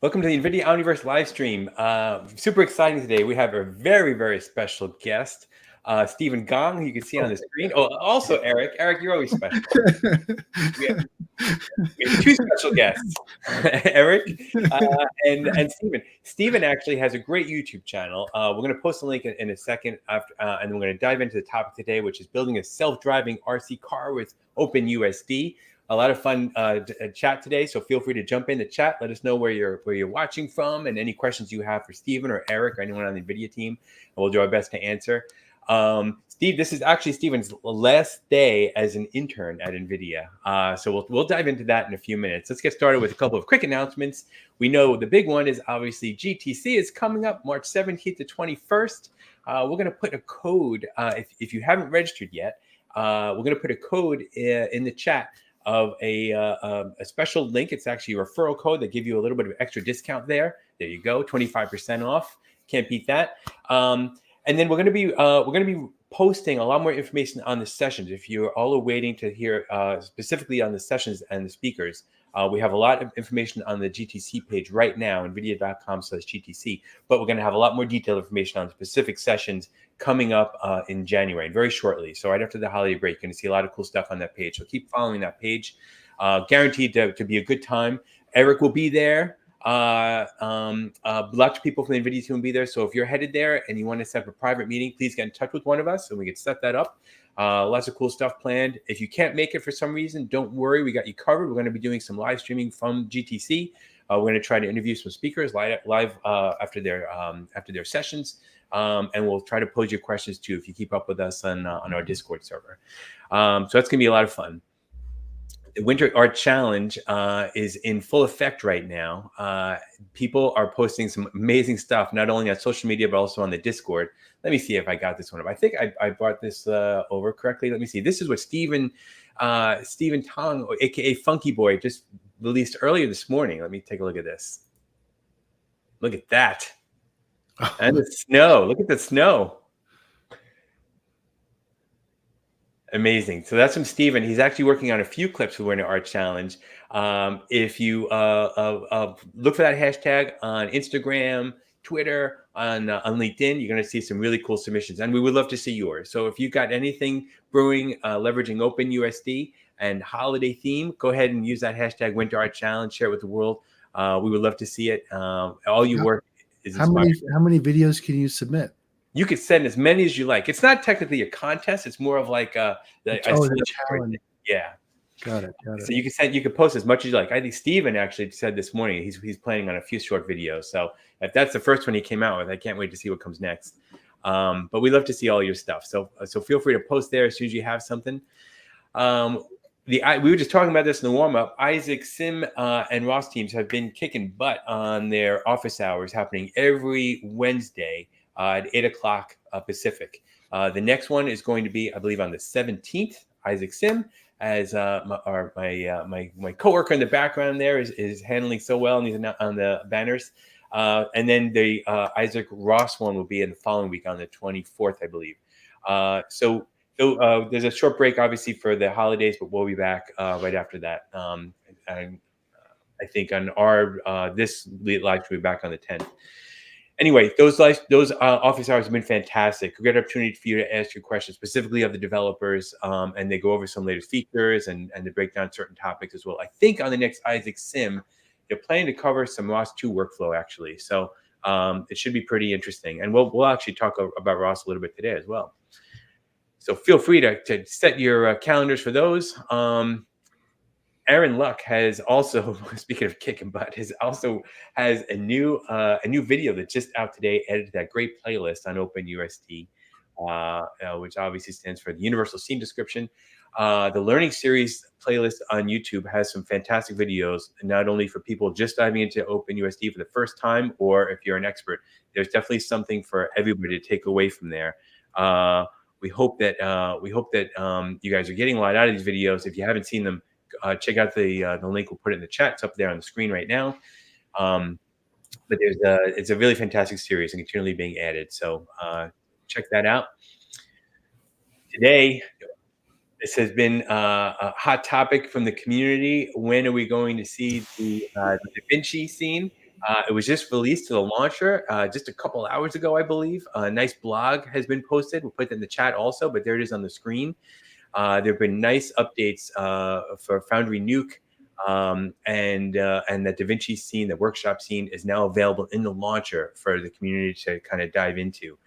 Welcome to the NVIDIA Omniverse live stream. Super exciting today. We have a very, very special guest, Stephen Gong, who you can see on the screen. Oh, also Eric. Eric, you're always special. We have, we have two special guests, Eric and Stephen. Stephen actually has a great YouTube channel. We're going to post a link in a second, after, and we're going to dive into the topic today, which is building a self-driving RC car with OpenUSD. A lot of fun chat today, so feel free to jump in the chat. Let us know where you're watching from and any questions you have for Stephen or Eric or anyone on the NVIDIA team, and we'll do our best to answer. Steve, this is actually Stephen's last day as an intern at NVIDIA, so we'll dive into that in a few minutes. Let's get started with a couple of quick announcements. We know the big one is obviously GTC is coming up March 17th to 21st. We're going to put a code, if you haven't registered yet, we're going to put a code in the chat of a special link. It's actually a referral code that give you a little bit of extra discount there. There you go, 25% off. Can't beat that. And then we're going to be posting a lot more information on the sessions. If you're all waiting to hear specifically on the sessions and the speakers, we have a lot of information on the GTC page right now, nvidia.com/GTC. But we're going to have a lot more detailed information on specific sessions coming up in January, and very shortly. So right after the holiday break, you're going to see a lot of cool stuff on that page. So keep following that page. Guaranteed to be a good time. Eric will be there. Lots of people from the NVIDIA team will be there. So if you're headed there and you want to set up a private meeting, please get in touch with one of us and we can set that up. Lots of cool stuff planned. If you can't make it for some reason, don't worry. We got you covered. We're going to be doing some live streaming from GTC. We're going to try to interview some speakers live after their sessions. And we'll try to pose your questions too if you keep up with us on our Discord server. So that's going to be a lot of fun. The Winter Art Challenge is in full effect right now. People are posting some amazing stuff, not only on social media, but also on the Discord. Let me see if I got this one up. I think I brought this over correctly. Let me see. This is what Stephen Tong, aka Funky Boy, just released earlier this morning. Let me take a look at this. Look at that. And the snow. Look at the snow. Amazing. So that's from Stephen. He's actually working on a few clips for Winter Art Challenge. If you look for that hashtag on Instagram, Twitter, on LinkedIn, you're going to see some really cool submissions. And we would love to see yours. So if you've got anything brewing, leveraging OpenUSD and holiday theme, go ahead and use that hashtag Winter Art Challenge. Share it with the world. We would love to see it. All your work is inspiring. How many videos can you submit? You could send as many as you like. It's not technically a contest. It's more of like a challenge. Yeah. Got it. So you can post as much as you like. I think Stephen actually said this morning he's planning on a few short videos. So if that's the first one he came out with, I can't wait to see what comes next. But we love to see all your stuff. So feel free to post there as soon as you have something. We were just talking about this in the warm-up. Isaac Sim and Ross teams have been kicking butt on their office hours happening every Wednesday at 8 o'clock Pacific. The next one is going to be, I believe, on the 17th. Isaac Sim, as my coworker in the background there is handling so well, and he's on the banners. And then the Isaac Ross one will be in the following week on the 24th, I believe. So there's a short break, obviously, for the holidays, but we'll be back right after that. And I think on our this live will be back on the 10th. Anyway, those office hours have been fantastic. A great opportunity for you to ask your questions specifically of the developers, and they go over some latest features and they break down certain topics as well. I think on the next Isaac Sim, they're planning to cover some ROS 2 workflow actually. So it should be pretty interesting, and we'll actually talk about ROS a little bit today as well. So feel free to set your calendars for those. Aaron Luck has also, speaking of kicking butt, has a new video that's just out today, added to that great playlist on OpenUSD, which obviously stands for the Universal Scene Description. The Learning Series playlist on YouTube has some fantastic videos, not only for people just diving into OpenUSD for the first time, or if you're an expert. There's definitely something for everybody to take away from there. We hope that you guys are getting a lot out of these videos. If you haven't seen them, check out the link. We'll put it in the chat. It's up there on the screen right now. But it's a really fantastic series and continually being added. So check that out. Today, this has been a hot topic from the community. When are we going to see the Da Vinci scene? It was just released to the launcher just a couple hours ago, I believe. A nice blog has been posted. We'll put that in the chat also, but there it is on the screen. There have been nice updates for Foundry Nuke, and the DaVinci scene, the workshop scene, is now available in the launcher for the community to kind of dive into.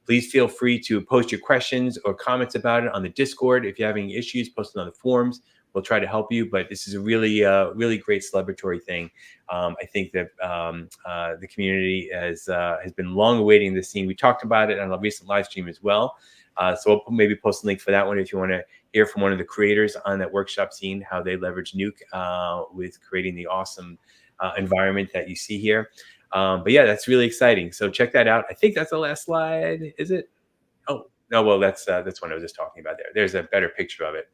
Please feel free to post your questions or comments about it on the Discord. If you have any issues, post it on the forums. We'll try to help you. But this is a really, really great celebratory thing. I think that the community has been long awaiting this scene. We talked about it on a recent live stream as well. So we'll maybe post a link for that one if you want to hear from one of the creators on that workshop scene, how they leverage Nuke with creating the awesome environment that you see here. But yeah, that's really exciting. So check that out. I think that's the last slide. Is it? Oh, no, well, that's one I was just talking about there. There's a better picture of it.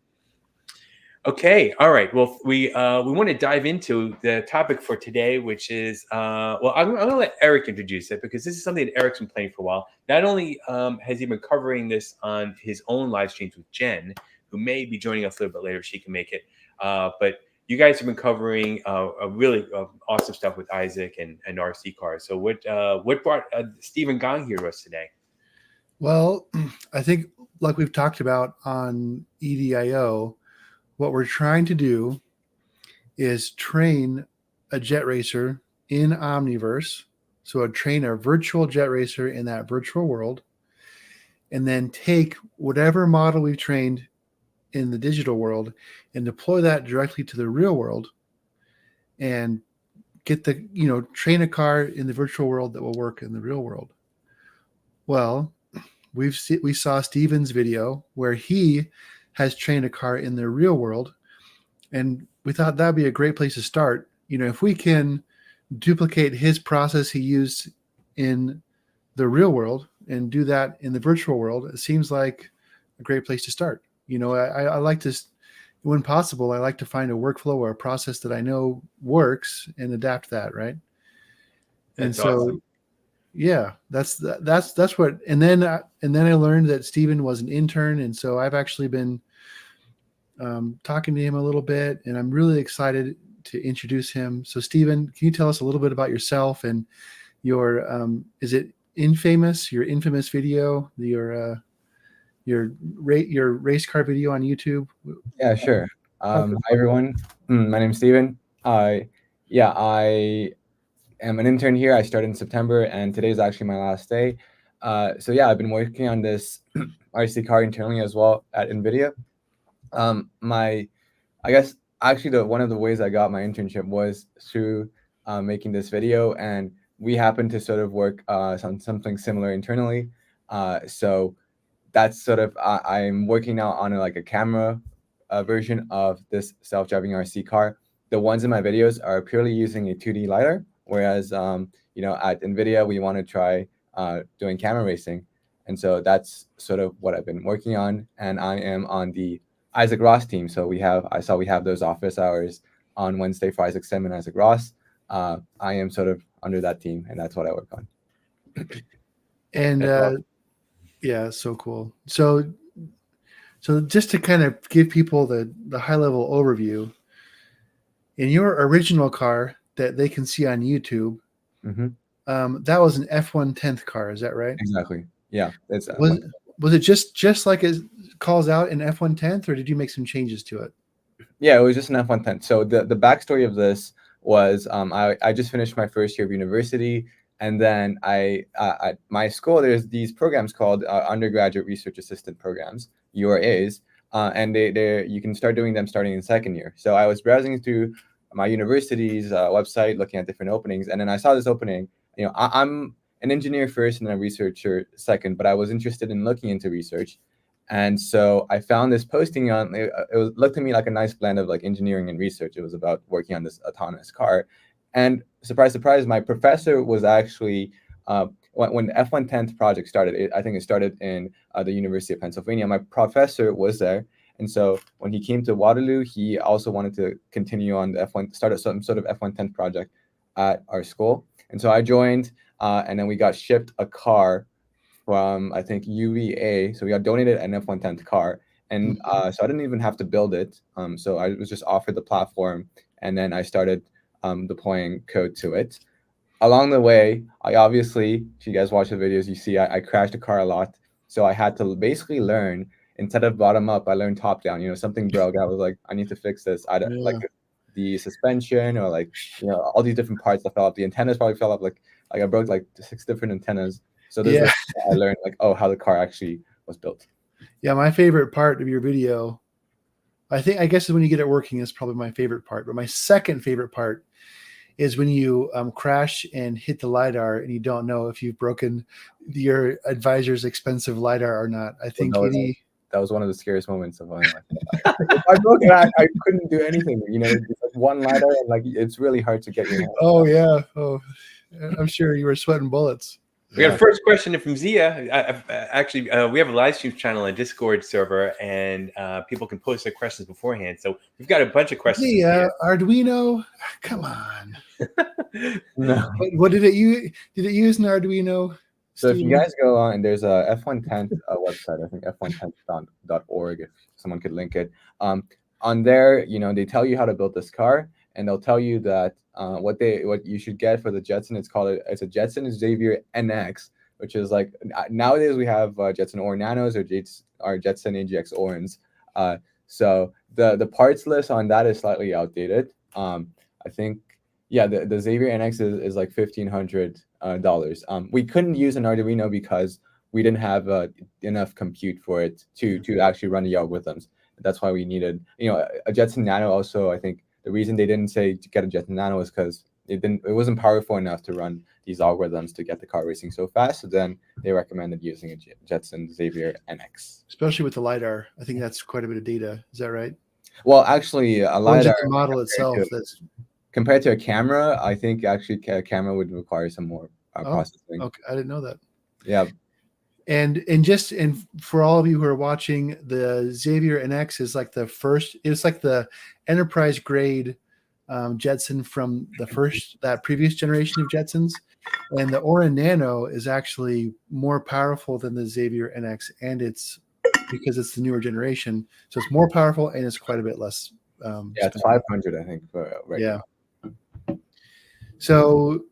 Okay, all right. Well, we want to dive into the topic for today, which is well, I'm going to let Eric introduce it because this is something that Eric's been playing for a while. Not only has he been covering this on his own live streams with Jen, who may be joining us a little bit later if she can make it, but you guys have been covering a really awesome stuff with Isaac and RC cars. So what brought Stephen Gong here to us today? Well, I think like we've talked about on EDIO, what we're trying to do is train a jet racer in Omniverse. So train a virtual jet racer in that virtual world, and then take whatever model we've trained in the digital world and deploy that directly to the real world and get the, train a car in the virtual world that will work in the real world. Well, we saw Steven's video where he has trained a car in the real world, and we thought that'd be a great place to start. If we can duplicate his process he used in the real world and do that in the virtual world, it seems like a great place to start. I like to, when possible, I like to find a workflow or a process that I know works and adapt that, right? That's and so awesome. Yeah, that's what. And then I learned that Steven was an intern, and so I've actually been talking to him a little bit, and I'm really excited to introduce him. So, Steven, can you tell us a little bit about yourself and your is it your infamous video, your race car video on YouTube? Yeah, sure. Hi everyone. My name's Steven. I am an intern here. I started in September, and today is actually my last day. So yeah, I've been working on this RC car internally as well at NVIDIA. I guess actually one of the ways I got my internship was through making this video, and we happened to sort of work on something similar internally. So that's sort of I'm working now on a camera version of this self-driving RC car. The ones in my videos are purely using a 2D LiDAR, whereas at NVIDIA we want to try doing camera racing, and so that's sort of what I've been working on. And I am on the Isaac Ross team, so we have those office hours on Wednesday for Isaac Sim and Isaac Ross. I am sort of under that team, and that's what I work on. And yeah, so cool. So just to kind of give people the high level overview, in your original car that they can see on YouTube, that was an F110th car. Is that right? Exactly. Yeah. Was it just like it calls out in F110th, or did you make some changes to it? Yeah, it was just an F110th. So the backstory of this was I just finished my first year of university. And then at my school, there's these programs called undergraduate research assistant programs, URAs, and you can start doing them starting in second year. So I was browsing through my university's website, looking at different openings, and then I saw this opening. I'm an engineer first and then a researcher second, but I was interested in looking into research. And so I found this posting on, it looked to me like a nice blend of engineering and research. It was about working on this autonomous car. And surprise, surprise, my professor was actually, when the F110th project started, I think it started in the University of Pennsylvania. My professor was there. And so when he came to Waterloo, he also wanted to continue on the start some sort of F110th project at our school. And so I joined, and then we got shipped a car from, I think, UVA. So we got donated an F110th car. And so I didn't even have to build it. So I was just offered the platform, and then I started deploying code to it. along the way, I obviously, if you guys watch the videos, you see I crashed the car a lot. So I had to basically learn, instead of bottom up, I learned top down. Something broke. I was like, I need to fix this. I don't like Yeah. the suspension, or like all these different parts that fell off. The antennas probably fell off. Like I broke like 6 different antennas. So this is Yeah. I learned like, oh, how the car actually was built. Yeah. My favorite part of your video, I guess is when you get it working is probably my favorite part. But my second favorite part is when you crash and hit the LiDAR and you don't know if you've broken your advisor's expensive LiDAR or not. I think that was one of the scariest moments of my life. If I broke it, I couldn't do anything. It's like one LiDAR, and like it's really hard to get your hand. Oh yeah. Oh, I'm sure you were sweating bullets. We got a first question from Zia. Actually, we have a live stream channel and Discord server, and people can post their questions beforehand. So we've got a bunch of questions. Zia, Arduino, come on. No. What did it use? Did it use an Arduino? So if you guys go on, there's a F110 website. I think f110.org. If someone could link it. On there, they tell you how to build this car, and they'll tell you that what you should get for the Jetson. It's a Jetson Xavier NX, which is like nowadays we have Jetson Or Nanos or Jetson AGX Orns. So the parts list on that is slightly outdated. I think the Xavier NX is like $1,500. We couldn't use an Arduino because we didn't have enough compute for it to actually run the algorithms. That's why we needed a Jetson Nano. Also, I think the reason they didn't say to get a Jetson Nano is because it wasn't powerful enough to run these algorithms to get the car racing so fast. So then they recommended using a Jetson Xavier NX. Especially with the LiDAR. I think that's quite a bit of data. Is that right? Well, actually, a LiDAR the model itself. Compared to a camera, I think actually a camera would require some more processing. Okay, I didn't know that. Yeah. And for all of you who are watching, the Xavier NX is like it's like the enterprise grade Jetson from that previous generation of Jetsons. And the Aura Nano is actually more powerful than the Xavier NX, and it's because it's the newer generation. So it's more powerful and it's quite a bit less. It's 500, I think. Now. So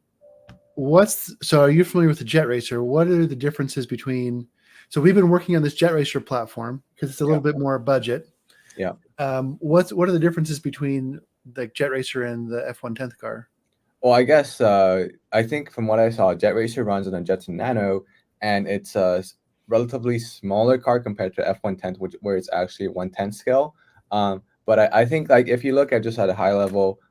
are you familiar with the Jet Racer? What are the differences between? So we've been working on this Jet Racer platform because it's a little bit more budget. Yeah. What are the differences between the Jet Racer and the F110 car? Well, I guess I think from what I saw, Jet Racer runs on a Jetson Nano, and it's a relatively smaller car compared to F110, where it's actually 1/10 scale. But I think like if you look at just at a high level,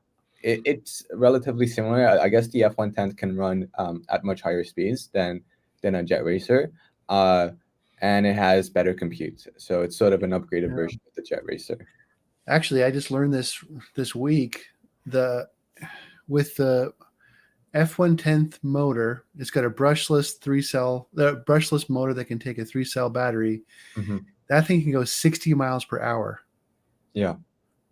it's relatively similar. I guess the F110 can run at much higher speeds than a Jet Racer, and it has better compute. So it's sort of an upgraded version of the Jet Racer. Actually, I just learned this week. With the F110 motor, it's got a brushless brushless motor that can take a 3-cell battery. Mm-hmm. That thing can go 60 miles per hour. Yeah.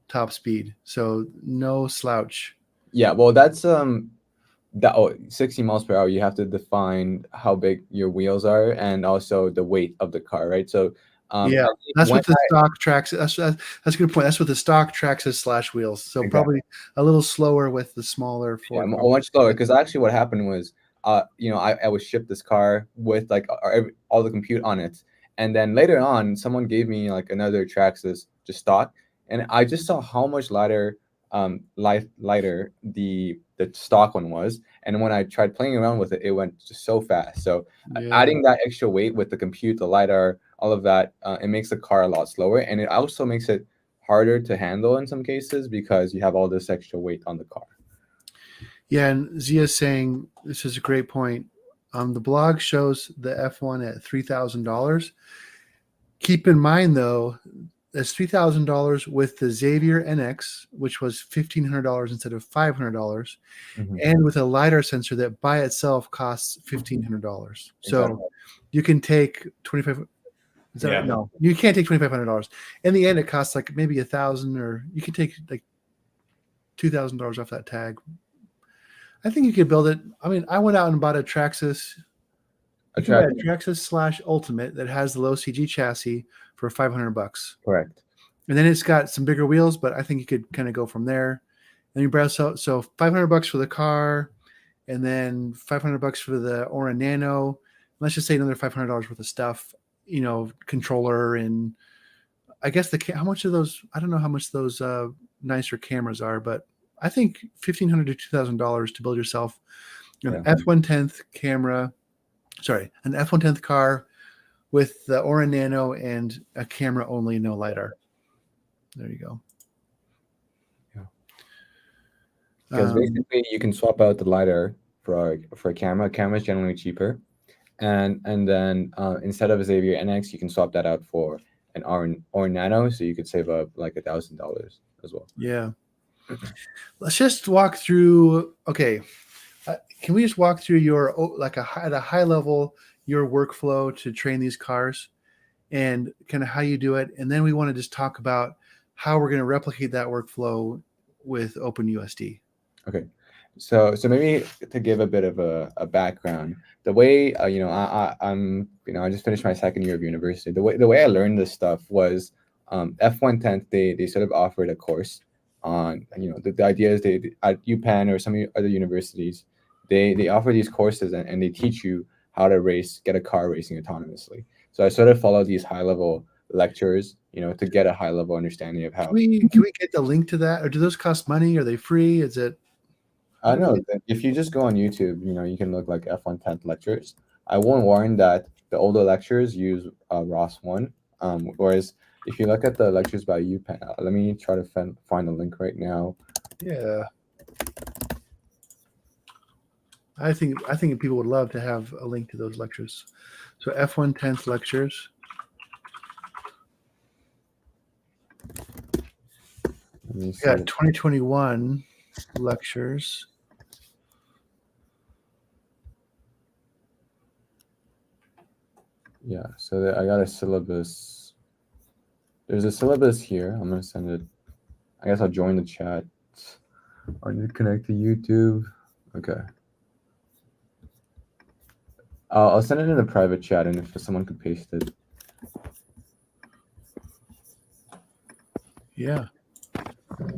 Top speed. So no slouch. Yeah. Well, that's 60 miles per hour. You have to define how big your wheels are and also the weight of the car, right? So that's what the stock tracks. That's a good point. That's what the stock tracks as slash wheels. So exactly. Probably a little slower with the smaller. Much slower. Because actually, what happened was, I was shipped this car with like all the compute on it, and then later on, someone gave me like another Traxxas just stock, and I just saw how much lighter the stock one was, and when I tried playing around with it, it went just so fast. So adding that extra weight with the compute, the LiDAR, all of that, it makes the car a lot slower, and it also makes it harder to handle in some cases because you have all this extra weight on the car. Yeah, and Zia's saying this is a great point. The blog shows the F1 at $3,000. Keep in mind though, that's $3,000 with the Xavier NX, which was $1,500 instead of $500, and with a LiDAR sensor that by itself costs $1,500. So you can take $2,500. Right? No, you can't take $2,500. In the end, it costs like maybe $1,000, or you can take like $2,000 off that tag. I think you could build it. I mean, I went out and bought a Traxxas. A Traxxas / Ultimate that has the low CG chassis for $500. Correct. And then it's got some bigger wheels, but I think you could kind of go from there. And you browse so $500 for the car, and then $500 for the Aura Nano. Let's just say another $500 worth of stuff, controller, and I guess how much of those, I don't know how much those nicer cameras are, but I think $1,500 to $2,000 to build yourself an F-110th camera, an F-110th car with the Aura Nano and a camera only, no LiDAR. There you go. Because basically you can swap out the LiDAR for a camera. Camera is generally cheaper, and then instead of a Xavier NX, you can swap that out for an Aura Nano, so you could save up like $1,000 as well. Yeah. Let's just walk through. Okay, can we just walk through at a high level your workflow to train these cars, and kind of how you do it, and then we want to just talk about how we're going to replicate that workflow with OpenUSD. Okay, so maybe to give a bit of a background, the way I just finished my second year of university. The way I learned this stuff was F-110. They sort of offered a course on the idea is they at UPenn or some other universities they offer these courses and they teach you how to get a car racing autonomously. So I sort of follow these high level lectures, to get a high level understanding of how. Can we get the link to that, or do those cost money? Are they free? Is it? I know if you just go on YouTube, you can look like F-110 lectures. I won't warn that the older lectures use ROS 1, whereas if you look at the lectures by UPenn, let me try to find the link right now. Yeah, I think people would love to have a link to those lectures. So F-110 lectures. Yeah, 2021 lectures. Yeah, so I got a syllabus. There's a syllabus here. I'm going to send it. I guess I'll join the chat. I need to connect to YouTube. Okay. I'll send it in a private chat, and if someone could paste it. Yeah.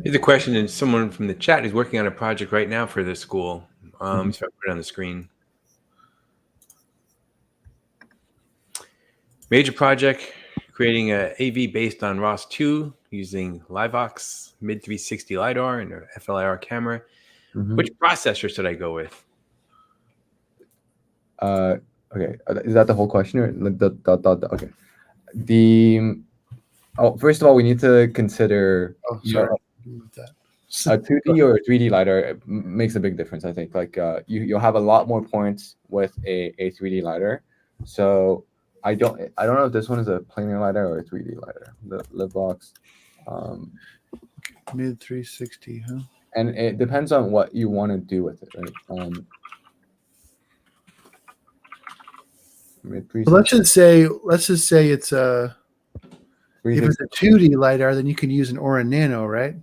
Here's a question, and someone from the chat is working on a project right now for the school. So I put it on the screen. Major project, creating a AV based on ROS 2 using Livox mid 360 LiDAR and a FLIR camera. Which processor should I go with? Okay, is that the whole question? Or okay. First of all, we need to consider. Oh, sorry. A 2D or a 3D LiDAR makes a big difference, I think. Like you'll have a lot more points with a 3D LiDAR. So I don't know if this one is a planar LiDAR or a 3D LiDAR. The Livox. Mid 360, huh? And it depends on what you want to do with it, right? Well, let's just say it's a. If it's a 2D LiDAR, then you can use an Aura Nano, right?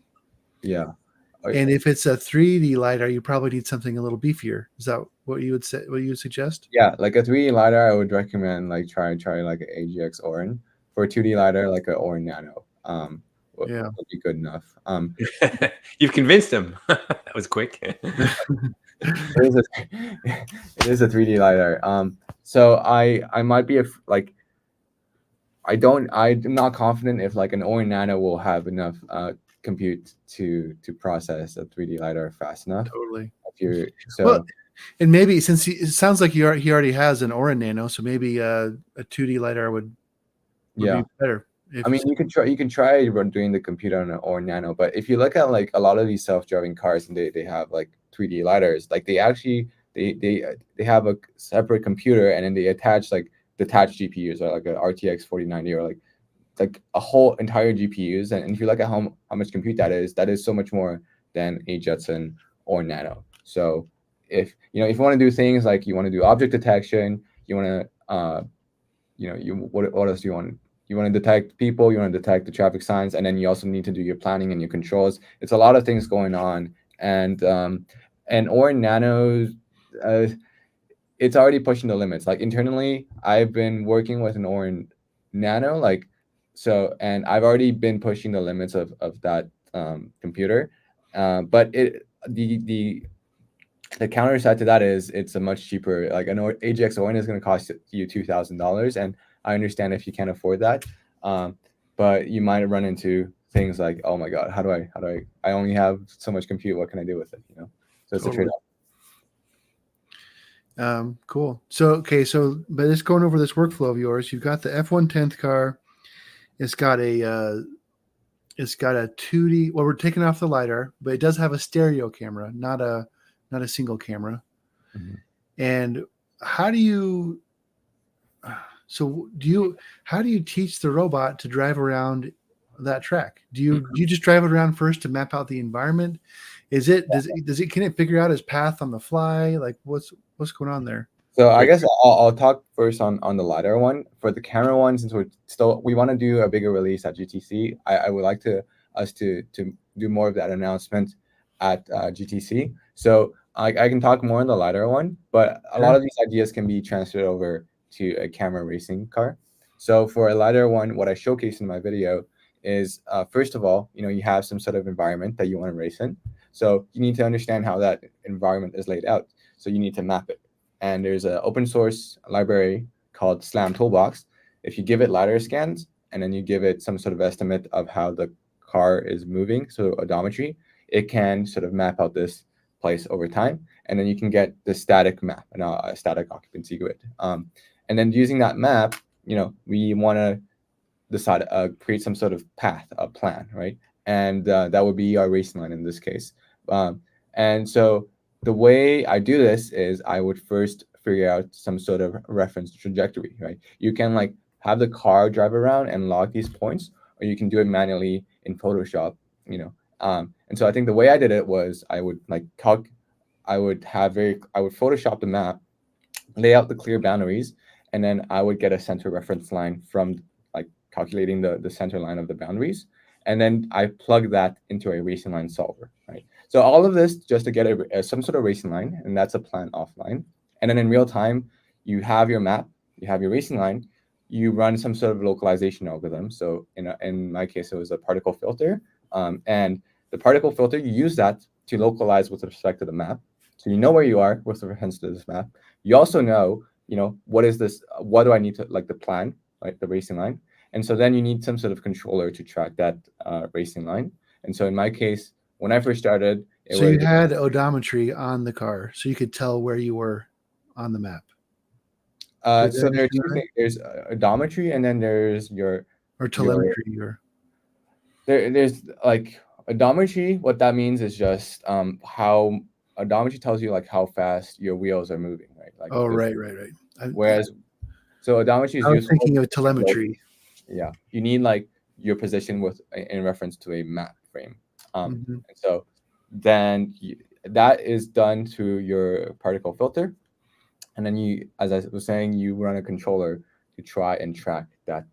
Yeah. And if it's a 3D LiDAR, you probably need something a little beefier. Is that what you would say? What you would suggest? Yeah, like a 3D LiDAR, I would recommend like try like an AGX Orin. For a 2D LiDAR, like an Orin Nano. Would be good enough. You've convinced him. That was quick. It is a 3D LiDAR. So I might be I'm not confident if like an Orin Nano will have enough compute to process a 3D LiDAR fast enough. Totally. Well, and maybe since it sounds like he already has an Aura Nano, so maybe a 2D LiDAR would be better. I mean, you can try doing the compute on an Aura Nano, but if you look at like a lot of these self-driving cars and they have like 3D LiDARs, like they actually they have a separate computer and then they attach like detached GPUs or like a RTX 4090 or like a whole entire GPUs. And if you look at how much compute that is so much more than a Jetson or Nano. So if you want to do things like you want to do object detection, you want to what else do you want? You want to detect people, you want to detect the traffic signs, and then you also need to do your planning and your controls. It's a lot of things going on, and Orin Nano, it's already pushing the limits. Like internally, I've been working with an Orin Nano, and I've already been pushing the limits of that computer, but the The counter side to that is it's a much cheaper. Like, I know AGX Owen is going to cost you $2,000, and I understand if you can't afford that, but you might run into things like, oh my god, how do I only have so much compute, what can I do with it, you know? So it's a Totally. trade-off. Cool. So but just going over this workflow of yours, you've got the F110th car. It's got a 2D. Well, we're taking off the lidar, but it does have a stereo camera, not a single camera. Mhm. And how do you how do you teach the robot to drive around that track? Do you just drive it around first to map out the environment? Does it can it figure out its path on the fly? Like what's going on there? So I guess I'll talk first on the lidar one. For the camera one, since we want to do a bigger release at GTC, I would like us to do more of that announcement at GTC. So I can talk more on the lidar one, but a lot of these ideas can be transferred over to a camera racing car. So for a lidar one, what I showcased in my video is first of all, you have some sort of environment that you want to race in. So you need to understand how that environment is laid out. So you need to map it. And there's an open source library called Slam Toolbox. If you give it lidar scans and then you give it some sort of estimate of how the car is moving, so odometry, it can sort of map out this place over time, and then you can get the static map and a static occupancy grid. And then using that map, we want to decide create some sort of path, a plan, right? And that would be our racing line in this case. And so the way I do this is I would first figure out some sort of reference trajectory, right? You can like have the car drive around and log these points, or you can do it manually in Photoshop, and so I think the way I did it was I would I would Photoshop the map, lay out the clear boundaries, and then I would get a center reference line from like calculating the center line of the boundaries, and then I plug that into a racing line solver, right? So all of this just to get some sort of racing line, and that's a plan offline. And then in real time, you have your map, you have your racing line, you run some sort of localization algorithm. So in my case, it was a particle filter, and the particle filter, you use that to localize with respect to the map. So you know where you are with reference to this map. You also know, what is this? What do I need to like the plan, like the racing line? And so then you need some sort of controller to track that racing line. And so in my case, when I first started, you had odometry on the car, so you could tell where you were on the map. So there are two things. There's odometry, and then there's your telemetry. There's like odometry. What that means is just how odometry tells you like how fast your wheels are moving, right? Like right. Whereas, so odometry is I was thinking of telemetry. Yeah, you need like your position in reference to a map frame. And so then that is done through your particle filter, and then you, as I was saying, you run a controller to try and track that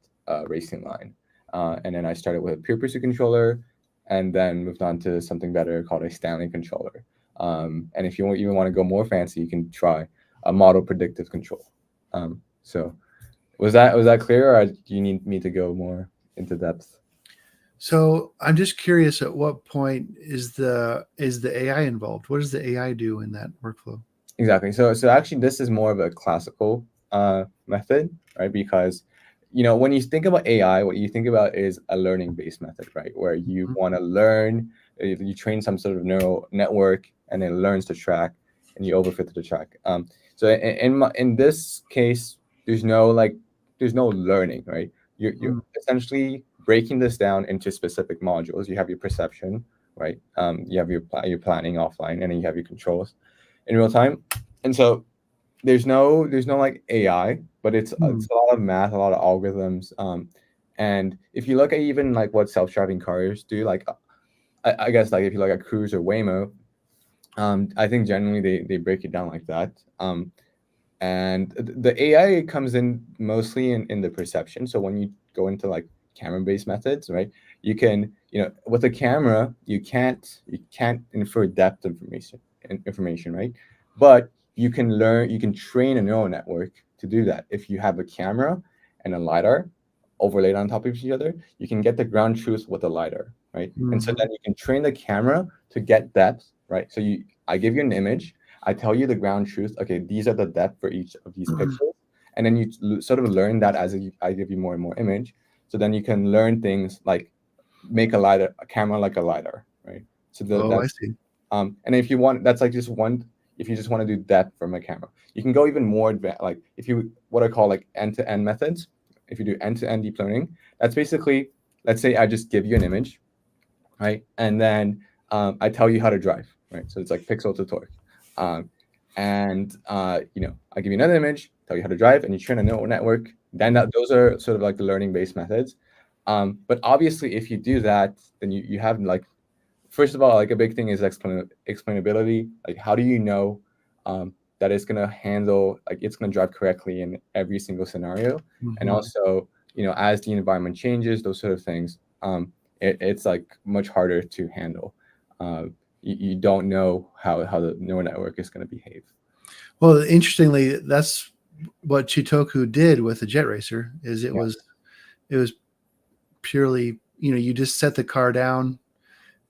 racing line. And then I started with a pure pursuit controller, and then moved on to something better called a Stanley controller. And if you even want to go more fancy, you can try a model predictive control. So was that clear, or do you need me to go more into depth? So I'm just curious, at what point is the AI involved? What does the AI do in that workflow? Exactly. So actually, this is more of a classical method, right? Because when you think about AI, what you think about is a learning-based method, right? Where you want to learn, you train some sort of neural network, and it learns to track, and you overfit to the track. So in this case, there's no learning, right? You're essentially breaking this down into specific modules. You have your perception, right? You have your planning offline, and then you have your controls in real time. And so there's no like AI, but it's a lot of math, a lot of algorithms. And if you look at even like what self-driving cars do, like I guess like if you look at Cruise or Waymo, I think generally they break it down like that. And the AI comes in mostly in the perception. So when you go into like camera-based methods, right, you can, with a camera, you can't infer depth information, right? But you can train a neural network to do that. If you have a camera and a lidar overlaid on top of each other, you can get the ground truth with a lidar, right? And so then you can train the camera to get depth, right? So I give you an image, I tell you the ground truth. Okay, these are the depth for each of these pixels, and then you sort of learn that as I give you more and more image. So then you can learn things like make a camera like a lidar, right? So I that's see. and if you want, that's like just one. If you just want to do depth from a camera, you can go even more advanced. Like if you what I call like end-to-end methods. If you do end-to-end deep learning, that's basically, let's say I just give you an image, right, and then I tell you how to drive, right? So it's like pixel to torque, and I give you another image, tell you how to drive, and you train a neural network. Then those are sort of like the learning-based methods. But obviously, if you do that, then you have like, first of all, like a big thing is explainability. Like, how do you know that it's gonna handle, like it's gonna drive correctly in every single scenario? And also, as the environment changes, those sort of things, it's like much harder to handle. You don't know how the neural network is going to behave. Well, interestingly, that's what Chitoku did with the Jet Racer. Is it was purely, you just set the car down,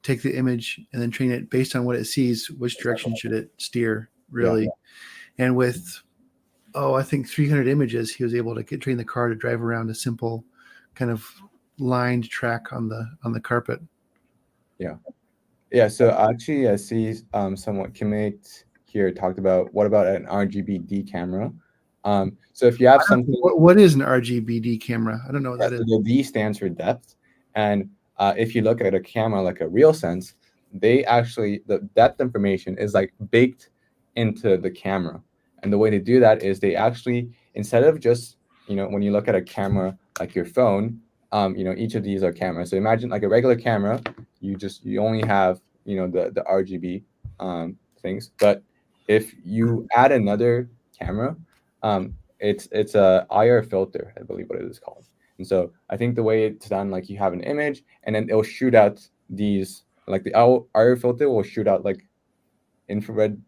take the image, and then train it based on what it sees. Which direction should it steer, really? Yeah. And with I think 300 images, he was able to train the car to drive around a simple kind of lined track on the carpet. Yeah. So actually, I see somewhat Kimmate here talked about, what about an RGBD camera? So if you have something, what is an RGBD camera? I don't know what that is. The D stands for depth, and if you look at a camera like a RealSense, the depth information is like baked into the camera. And the way to do that is they actually, instead of just, when you look at a camera like your phone, each of these are cameras. So imagine like a regular camera, you only have, the RGB things. But if you add another camera, it's a IR filter, I believe what it is called. And so I think the way it's done, like you have an image and then it'll shoot out these, like the IR filter will shoot out like infrared.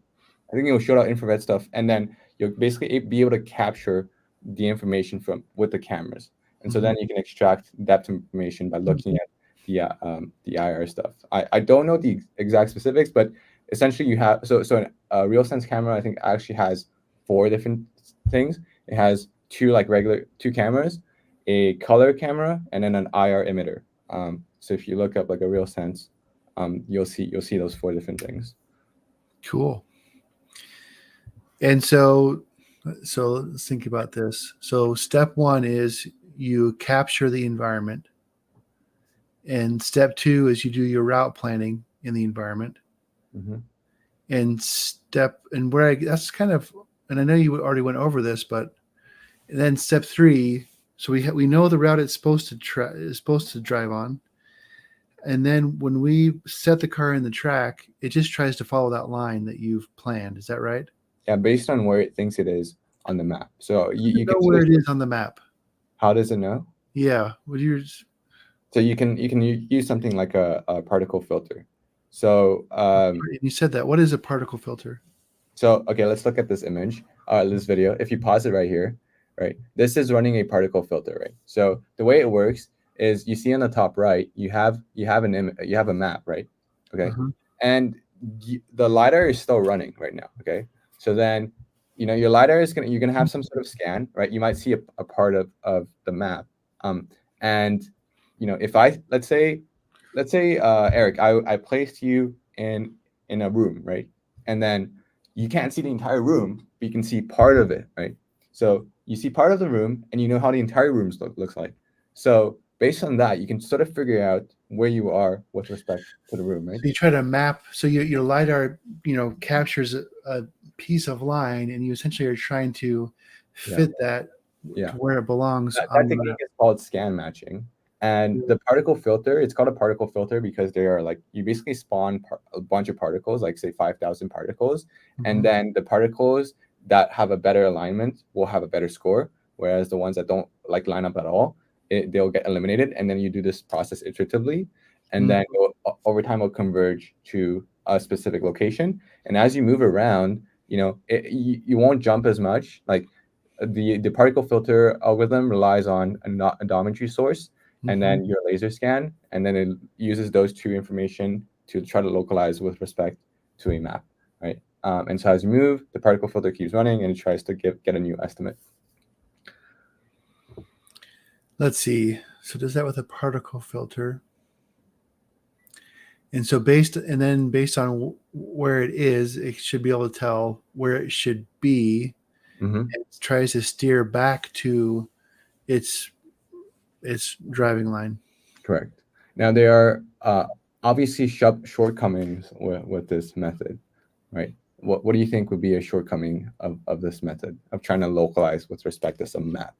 I think it'll shoot out infrared stuff, and then you'll basically be able to capture the information with the cameras. And so then you can extract depth information by looking at the IR stuff. I don't know the exact specifics, but essentially you have, so a RealSense camera, I think, actually has 4 different things. It has two cameras, a color camera, and then an IR emitter. So if you look up like a RealSense, you'll see those 4 different things. Cool. And so let's think about this. So step 1 is you capture the environment. And step 2 is you do your route planning in the environment. And that's kind of, and I know you already went over this, but then step 3, so we know the route it's supposed to drive on. And then when we set the car in the track, it just tries to follow that line that you've planned. Is that right? Yeah, based on where it thinks it is on the map. So you know where it is on the map. How does it know? Yeah. So you can use something like a particle filter. So you said that. What is a particle filter? So okay, let's look at this image, this video. If you pause it right here, right, this is running a particle filter, right? So the way it works is, you see on the top right, you have a map, right? Okay, and the lidar is still running right now. Okay, so then your lidar you're gonna have some sort of scan, right? You might see a part of the map, and if let's say Eric, I placed you in a room, right, and then you can't see the entire room, but you can see part of it, right? So you see part of the room, and you know how the entire room looks like. So based on that, you can sort of figure out where you are with respect to the room, right? So you try to map. So your lidar, captures a piece of line, and you essentially are trying to fit that to where it belongs. That technique is called scan matching. And the particle filter, it's called a particle filter because they are like, you basically spawn a bunch of particles, like say 5,000 particles. And then the particles that have a better alignment will have a better score, whereas the ones that don't like line up at all, they'll get eliminated. And then you do this process iteratively, and then over time it'll converge to a specific location. And as you move around, you won't jump as much. Like the particle filter algorithm relies on a odometry source, and then your laser scan, and then it uses those 2 information to try to localize with respect to a map, right? And so as you move, the particle filter keeps running and it tries to get a new estimate. Let's see. So does that with a particle filter. And so based on where it is, it should be able to tell where it should be. Mm-hmm. And it tries to steer back to its driving line. Correct. Now there are obviously shortcomings with this method, right? What do you think would be a shortcoming of this method of trying to localize with respect to some map?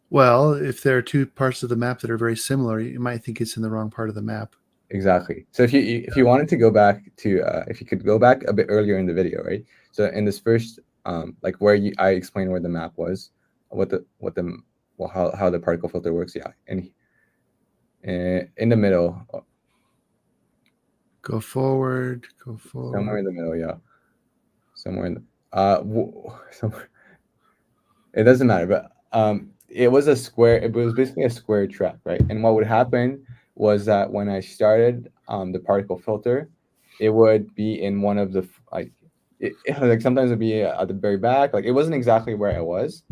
Well, if there are two parts of the map that are very similar, you might think it's in the wrong part of the map. Exactly. So if you wanted to go back to if you could go back a bit earlier in the video, right? So in this first like where I explained where the map was, how the particle filter works, yeah, and in the middle, Go forward. somewhere in the middle, yeah, somewhere in the somewhere. It doesn't matter, but it was a square. It was basically a square track, right? And what would happen was that when I started the particle filter, it would be in one of the like sometimes it'd be at the very back. Like it wasn't exactly where I was.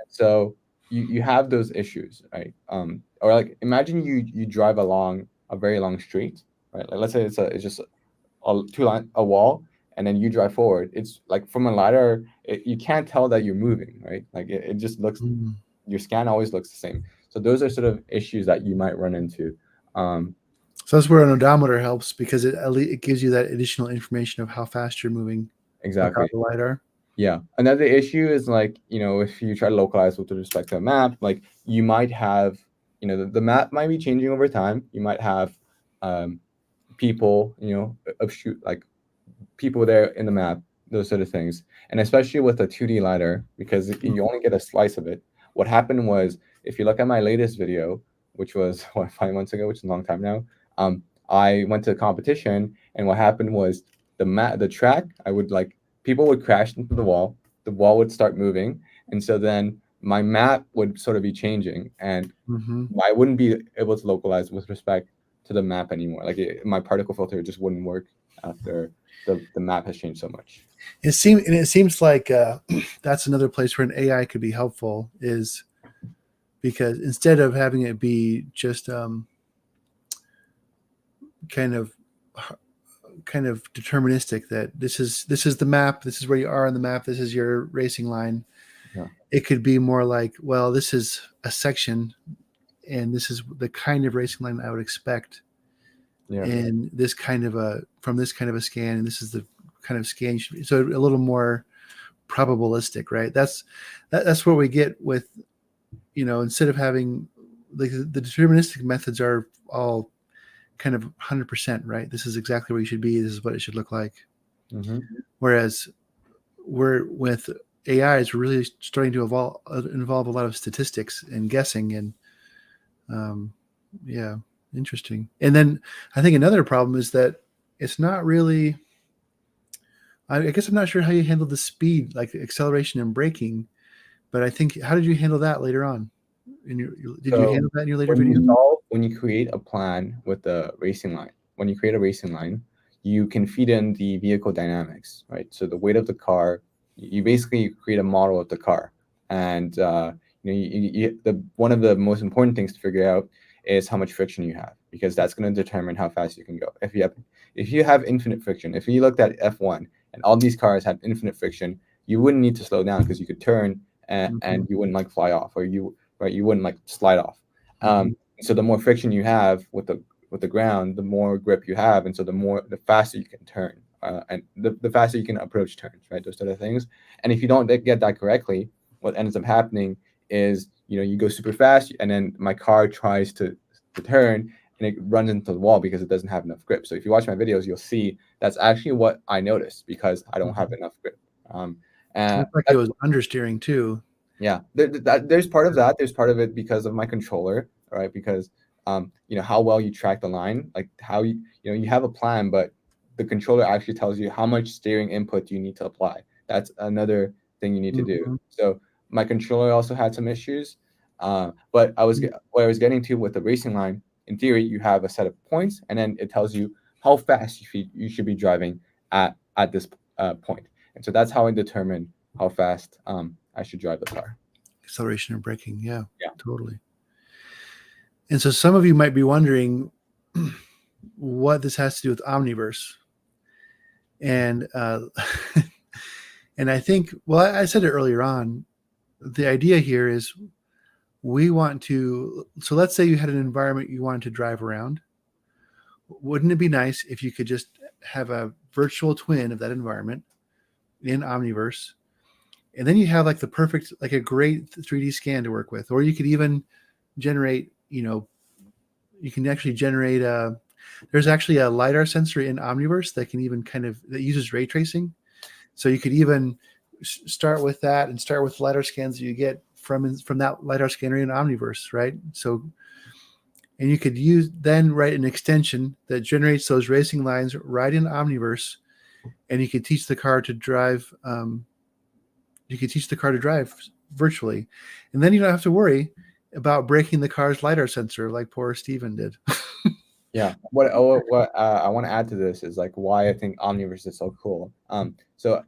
So you have those issues, right? Or like imagine you drive along a very long street, right? Like let's say it's just a wall, and then you drive forward. It's like from a ladder, you can't tell that you're moving, right? Like it just looks, your scan always looks the same. So those are sort of issues that you might run into. So that's where an odometer helps, because it gives you that additional information of how fast you're moving. Exactly. The LiDAR. Yeah. Another issue is like, if you try to localize with respect to a map, like you might have, the map might be changing over time. You might have people, like people there in the map, those sort of things. And especially with a 2D LiDAR, because you only get a slice of it. What happened was, if you look at my latest video, which was 5 months ago, which is a long time now, I went to a competition, and what happened was the track, people would crash into the wall would start moving, and so then my map would sort of be changing, and I wouldn't be able to localize with respect to the map anymore. Like my particle filter just wouldn't work after the map has changed so much. It seems like that's another place where an AI could be helpful, is because instead of having it be just kind of deterministic, that this is the map, this is where you are on the map, this is your racing line. Yeah. It could be more like, well, this is a section, and this is the kind of racing line I would expect. Yeah. And this kind of from this kind of a scan, and this is the kind of scan you should be. So a little more probabilistic, right? That's what we get with, instead of having like the deterministic methods are all kind of 100%, right? This is exactly where you should be. This is what it should look like. Whereas with AIs, we're really starting to involve a lot of statistics and guessing, and yeah, interesting. And then I think another problem is that it's not really, I guess I'm not sure how you handle the speed, like acceleration and braking, but I think, how did you handle that later on? Did you handle that in your later video? When you create a plan with the racing line, you can feed in the vehicle dynamics, right? So the weight of the car, you basically create a model of the car, and one of the most important things to figure out is how much friction you have, because that's going to determine how fast you can go. If you have infinite friction, if you looked at F1 and all these cars had infinite friction, you wouldn't need to slow down, because you could turn and you wouldn't fly off, or you wouldn't slide off. So the more friction you have with the ground, the more grip you have, and so the faster you can turn, and the faster you can approach turns, right? Those sort of things. And if you don't get that correctly, what ends up happening is you go super fast, and then my car tries to turn, and it runs into the wall because it doesn't have enough grip. So if you watch my videos, you'll see that's actually what I noticed, because I don't have enough grip. Looks like it was understeering too. Yeah, there's part of that. There's part of it because of my controller, right? Because how well you track the line, like how you have a plan, but the controller actually tells you how much steering input you need to apply. That's another thing you need to do. So my controller also had some issues, but what I was getting to with the racing line, in theory, you have a set of points, and then it tells you how fast you should be driving at this point. And so that's how I determine how fast I should drive the car. Acceleration and braking. Yeah, Yeah. totally. And so some of you might be wondering what this has to do with Omniverse. And and I think, well, I said it earlier on, the idea here is we want to, so let's say you had an environment you wanted to drive around. Wouldn't it be nice if you could just have a virtual twin of that environment in Omniverse? And then you have like the perfect, like a great 3D scan to work with. Or you could even generate, you can actually generate there's actually a LiDAR sensor in Omniverse that can even that uses ray tracing. So you could even start with that and start with LiDAR scans that you get from that LiDAR scanner in Omniverse, right? So, and you could write an extension that generates those racing lines right in Omniverse, and you could teach the car to drive. You could teach the car to drive virtually, and then you don't have to worry about breaking the car's LiDAR sensor like poor Steven did. Yeah. What I want to add to this is like why I think Omniverse is so cool. So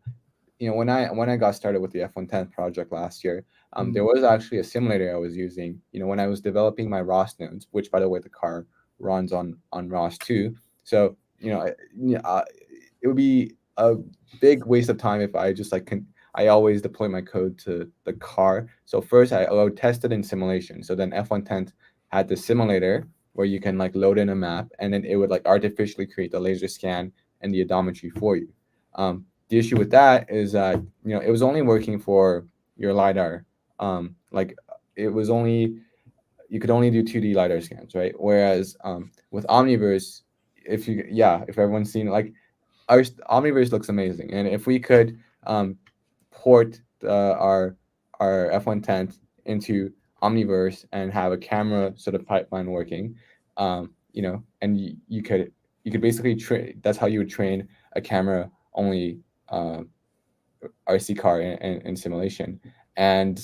when I got started with the F110 project last year, there was actually a simulator I was using. When I was developing my ROS nodes, which by the way the car runs on ROS 2. So it would be a big waste of time if I just I always deploy my code to the car. So first I would test it in simulation. So then F110 had the simulator where you can load in a map, and then it would artificially create the laser scan and the odometry for you. The issue with that is that it was only working for your LiDAR. It was only, you could only do 2D LiDAR scans, right? Whereas with Omniverse, if everyone's seen our Omniverse looks amazing, and if we could port our F110 into Omniverse and have a camera sort of pipeline working, and you could basically train. That's how you would train a camera only RC car in simulation. And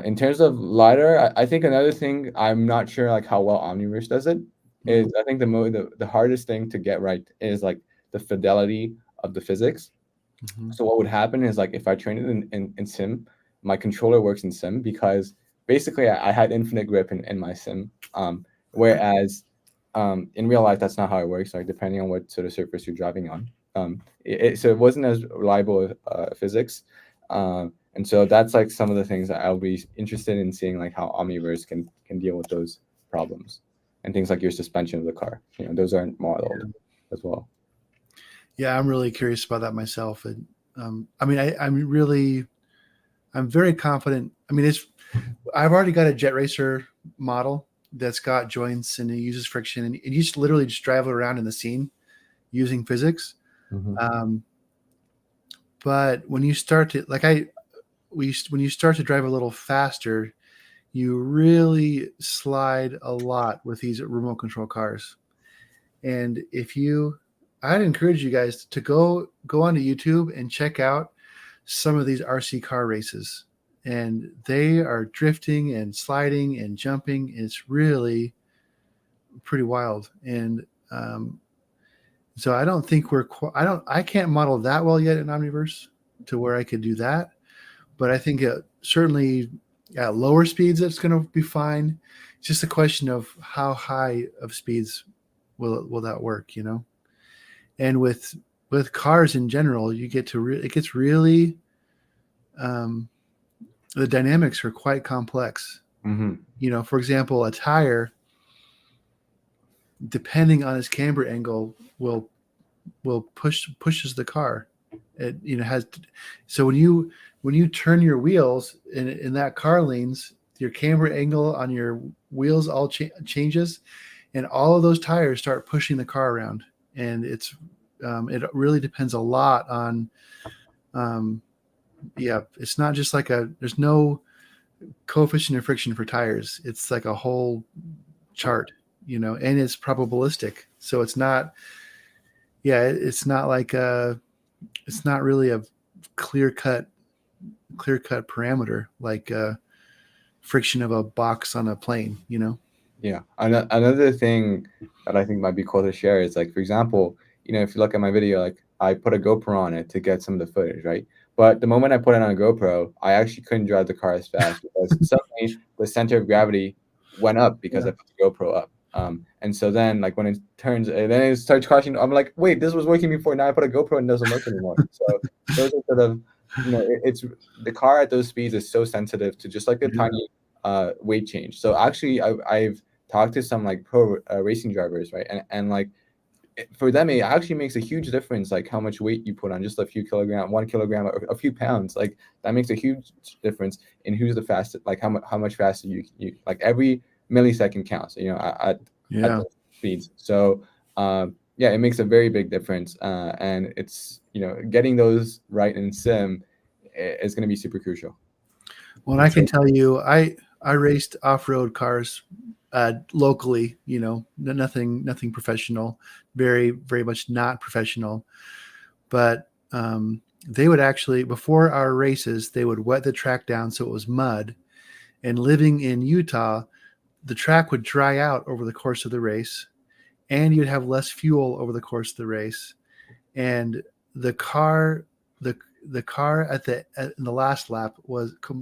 in terms of LiDAR, I think another thing I'm not sure how well Omniverse does it is I think the hardest thing to get right is the fidelity of the physics. So what would happen is if I train it in sim, my controller works in sim because basically I had infinite grip in my sim. Whereas in real life, that's not how it works. Depending on what sort of surface you're driving on, so it wasn't as reliable physics. And so that's some of the things that I'll be interested in seeing, how Omniverse can deal with those problems, and things like your suspension of the car. Those aren't modeled as well. Yeah, I'm really curious about that myself. And I'm very confident. I've already got a Jet Racer model that's got joints and it uses friction, and you just literally just drive around in the scene using physics. But when you start to when you start to drive a little faster, you really slide a lot with these remote control cars. And I'd encourage you guys to go onto YouTube and check out some of these RC car races. And they are drifting and sliding and jumping. It's really pretty wild. And so I don't think I can't model that well yet in Omniverse to where I could do that. But I think certainly at lower speeds, it's going to be fine. It's just a question of how high of speeds will that work, And with cars in general, it gets really, the dynamics are quite complex. For example, a tire, depending on its camber angle, will pushes the car. It has so when you turn your wheels in that car leans, your camber angle on your wheels all changes, and all of those tires start pushing the car around. And it really depends a lot on it's not just there's no coefficient of friction for tires. It's like a whole chart, and it's probabilistic. So it's not it's not really a clear cut parameter like friction of a box on a plane, Yeah. Another thing that I think might be cool to share is like, for example, if you look at my video, like I put a GoPro on it to get some of the footage, right? But the moment I put it on a GoPro, I actually couldn't drive the car as fast because suddenly the center of gravity went up because Yeah. I put the GoPro up. And so then like when it turns, and then it starts crashing. I'm like, wait, this was working before. Now I put a GoPro and it doesn't work anymore. So those are sort of, it's the car at those speeds is so sensitive to just like a Yeah. tiny weight change. So actually, I've talked to some like pro racing drivers, right? And like for them, it actually makes a huge difference, like how much weight you put on just a few kilogram, 1 kilogram, or a few pounds. Like that makes a huge difference in who's the fastest, like how much faster you like every millisecond counts, at Yeah. those speeds. So yeah, it makes a very big difference. And it's, getting those right in sim is going to be super crucial. Well, I can tell you, I raced off-road cars locally. Nothing professional, very much not professional. But they would actually, before our races, they would wet the track down so it was mud. And living in Utah, the track would dry out over the course of the race, and you'd have less fuel over the course of the race. And the car, the car in the last lap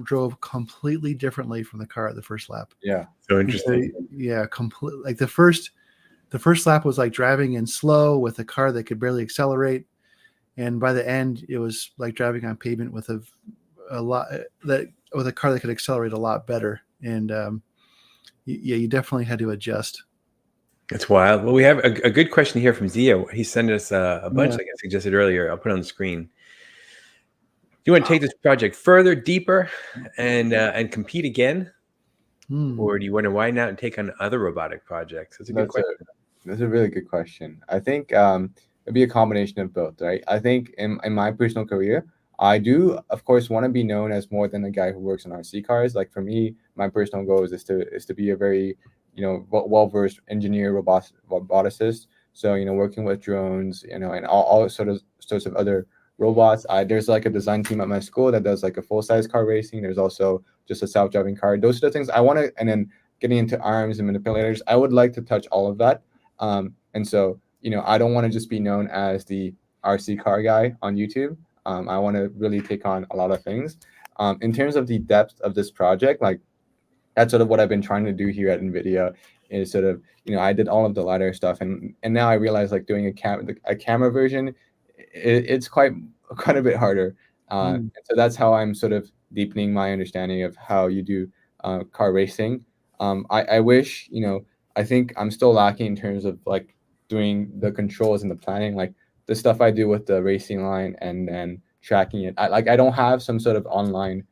drove completely differently from the car at the first lap. Yeah. So interesting. Yeah, complete. Like the first lap was like driving in slow with a car that could barely accelerate, and by the end, it was like driving on pavement with a car that could accelerate a lot better. And yeah, you definitely had to adjust. It's wild. Well, we have a good question here from Zia. He sent us a bunch, Yeah. like I suggested earlier. I'll put it on the screen. Do you want to take this project further, deeper, and compete again? Or do you want to widen out and take on other robotic projects? That's a good question. That's a really good question. I think it'd be a combination of both, right? I think in my personal career, I do, of course, want to be known as more than a guy who works on RC cars. Like for me, my personal goal is to be a very, well-versed engineer, roboticist. So, working with drones, and all sorts of other robots. There's like a design team at my school that does like a full-size car racing. There's also just a self-driving car. Those are the things I want to, and then getting into arms and manipulators. I would like to touch all of that. And so, I don't want to just be known as the RC car guy on YouTube. I want to really take on a lot of things. In terms of the depth of this project, like that's sort of what I've been trying to do here at NVIDIA is sort of, I did all of the LiDAR stuff, and now I realize like doing a camera version, it's quite a bit harder. And so that's how I'm sort of deepening my understanding of how you do car racing. I wish, I think I'm still lacking in terms of like doing the controls and the planning, like the stuff I do with the racing line and then tracking it. I don't have some sort of online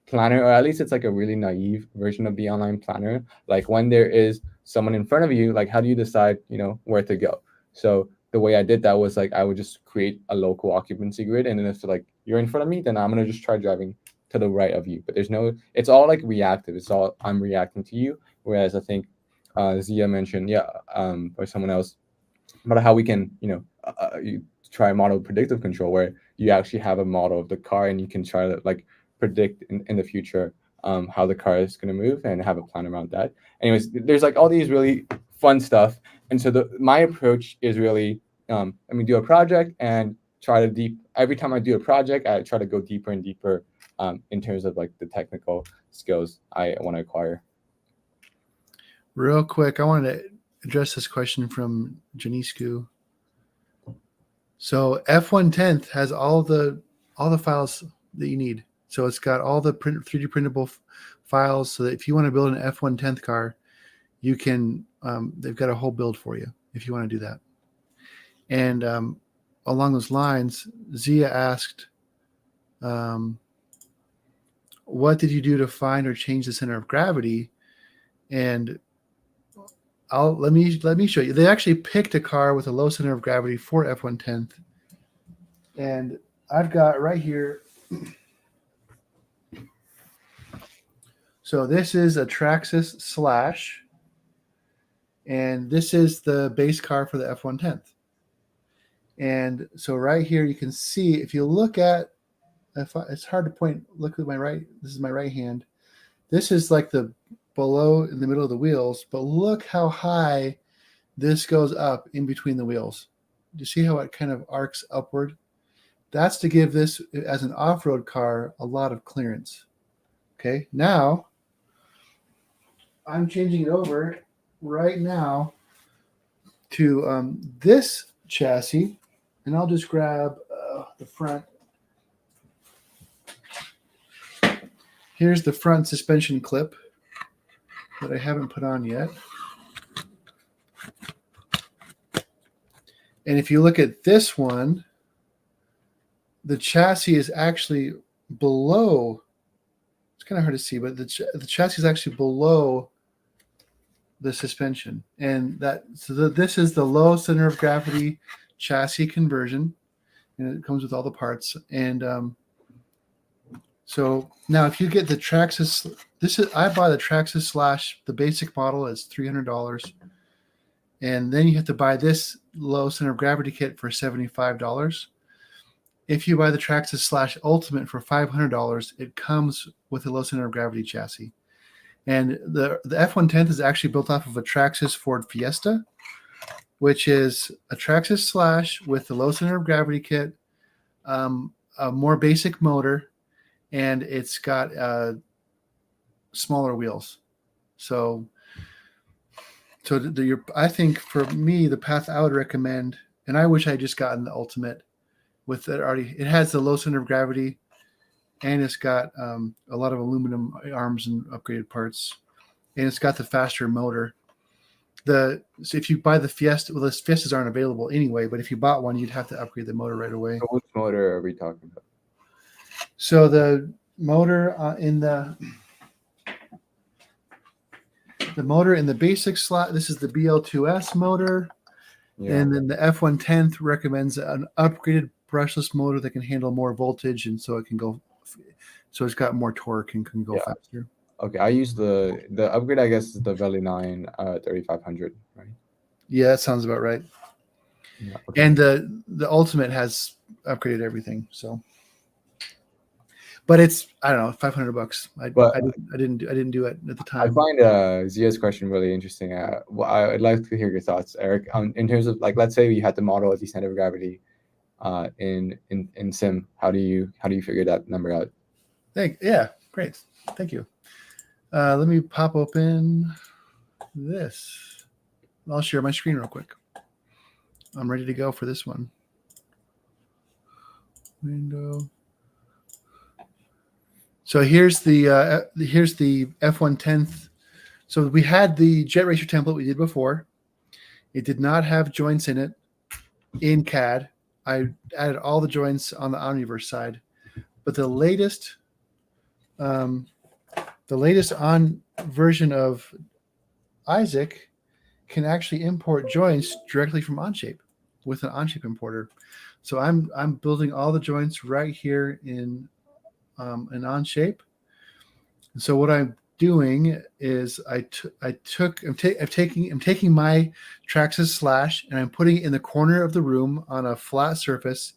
planner, or at least it's like a really naive version of the online planner. Like when there is someone in front of you, like how do you decide, where to go? So the way I did that was like I would just create a local occupancy grid, and then if like you're in front of me, then I'm gonna just try driving to the right of you. But it's all like reactive. It's all I'm reacting to you. Whereas I think Zia mentioned, or someone else, about how we can, you try model predictive control where you actually have a model of the car and you can try to like predict in the future how the car is going to move and have a plan around that. Anyways, there's like all these really fun stuff. And so my approach is really, do a project and every time I do a project, I try to go deeper and deeper in terms of like the technical skills I want to acquire. Real quick, I wanted to address this question from Janiscu. So F110 has all the files that you need. So it's got all the 3D printable files, so that if you want to build an F110 car, you can. They've got a whole build for you if you want to do that. And along those lines, Zia asked, "What did you do to find or change the center of gravity?" And let me show you. They actually picked a car with a low center of gravity for F110, and I've got right here. So this is a Traxxas Slash, and this is the base car for the F110. And so right here you can see, if you look at, it's hard to point. Look at my right. This is my right hand. This is like the below in the middle of the wheels, but look how high this goes up in between the wheels. Do you see how it kind of arcs upward? That's to give this, as an off-road car, a lot of clearance. Okay, now I'm changing it over right now to this chassis, and I'll just grab the front. Here's the front suspension clip that I haven't put on yet. And if you look at this one, the chassis is actually below. It's kind of hard to see, but the chassis is actually below the suspension. And this is the low center of gravity chassis conversion. And it comes with all the parts. And so now if you get the Traxxas, I buy the Traxxas / the basic model is $300. And then you have to buy this low center of gravity kit for $75. If you buy the Traxxas / Ultimate for $500, it comes with a low center of gravity chassis. And the F-110 is actually built off of a Traxxas Ford Fiesta, which is a Traxxas / with the low center of gravity kit, a more basic motor, and it's got smaller wheels. I think for me, the path I would recommend, and I wish I just gotten the Ultimate with it already. It has the low center of gravity, and it's got a lot of aluminum arms and upgraded parts, and it's got the faster motor. So if you buy the Fiesta, well, the Fiestas aren't available anyway, but if you bought one, you'd have to upgrade the motor right away. So which motor are we talking about? So the motor in the basic slot, this is the BL2S motor. Yeah. And then the F-110 recommends an upgraded brushless motor that can handle more voltage, and so it's got more torque and can go faster. Okay, I use the upgrade, I guess, is the Valley 9 3500, right? Yeah, that sounds about right. Yeah, okay. And the Ultimate has upgraded everything, so. But it's, I don't know, $500. I didn't do it at the time. I find Zia's question really interesting. I'd like to hear your thoughts, Eric, in terms of, like, let's say you had to model the center of gravity in sim. How do you figure that number out? Yeah, great. Thank you. Let me pop open this. I'll share my screen real quick. I'm ready to go for this one. Window. So here's the F-110. So we had the Jet Racer template we did before. It did not have joints in it in CAD. I added all the joints on the Omniverse side, but the latest on version of Isaac can actually import joints directly from Onshape with an Onshape importer. So I'm building all the joints right here in Onshape. And so what I'm doing is I'm taking my Traxxas / and I'm putting it in the corner of the room on a flat surface,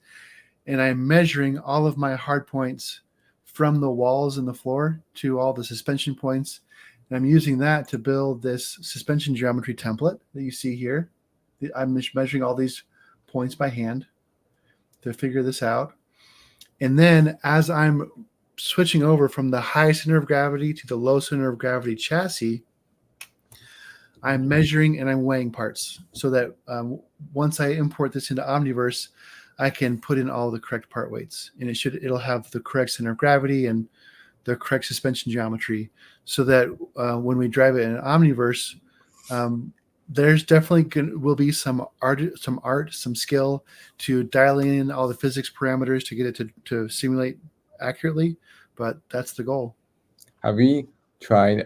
and I'm measuring all of my hard points from the walls and the floor to all the suspension points. And I'm using that to build this suspension geometry template that you see here. I'm measuring all these points by hand to figure this out. And then as I'm switching over from the high center of gravity to the low center of gravity chassis, I'm measuring and I'm weighing parts so that once I import this into Omniverse, I can put in all the correct part weights, and it'll have the correct center of gravity and the correct suspension geometry, so that when we drive it in Omniverse, there's definitely will be some art, some skill to dialing in all the physics parameters to get it to simulate accurately, but that's the goal. Have we tried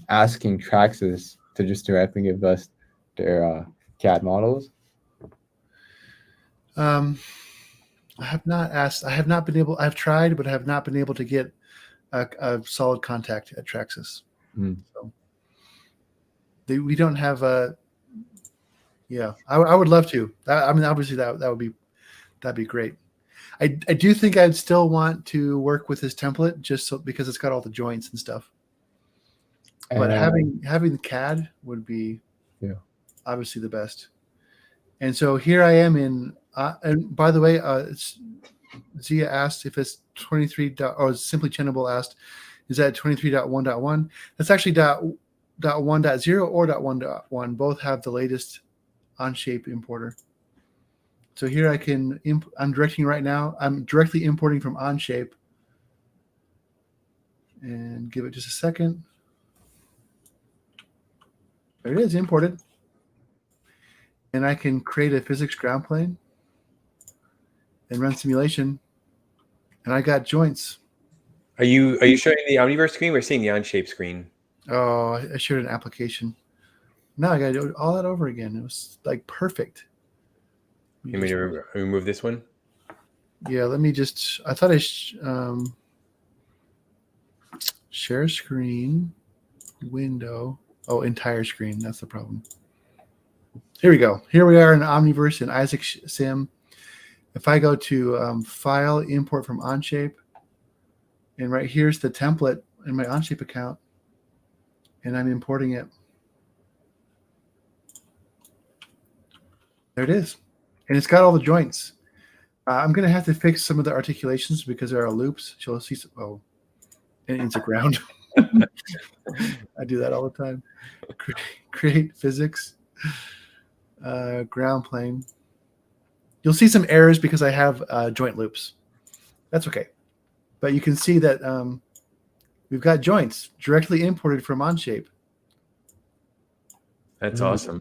asking Traxxas to just directly give us their CAD models? I have not asked. I have not been able. I've tried, but have not been able to get a solid contact at Traxxas. So we don't have a. Yeah, I would love to. Obviously that'd be great. I do think I'd still want to work with this template just because it's got all the joints and stuff. But And having CAD would be yeah. obviously the best. And so here I am in. And by the way, Zia asked if it's 23. Or Simply Channable asked, is that 23.1.1? That's actually .1.0 or .1.1. Both have the latest Onshape importer. So here I can. I'm directing right now. I'm directly importing from Onshape. And give it just a second. There it is, imported. And I can create a physics ground plane and run simulation. And I got joints. Are you showing the Omniverse screen? We're seeing the Onshape screen. Oh, I shared an application. Now I got to do all that over again. It was like perfect. You mean to remove this one? Yeah, let me just. I thought I share screen, window. Oh, entire screen. That's the problem. Here we go. Here we are in Omniverse and Isaac Sim. If I go to File, Import from Onshape, and right here's the template in my Onshape account, and I'm importing it. There it is. And it's got all the joints. I'm going to have to fix some of the articulations because there are loops. So you'll see some, oh, and it's a ground. I do that all the time. Create physics, ground plane. You'll see some errors because I have joint loops. That's okay. But you can see that we've got joints directly imported from Onshape. That's awesome.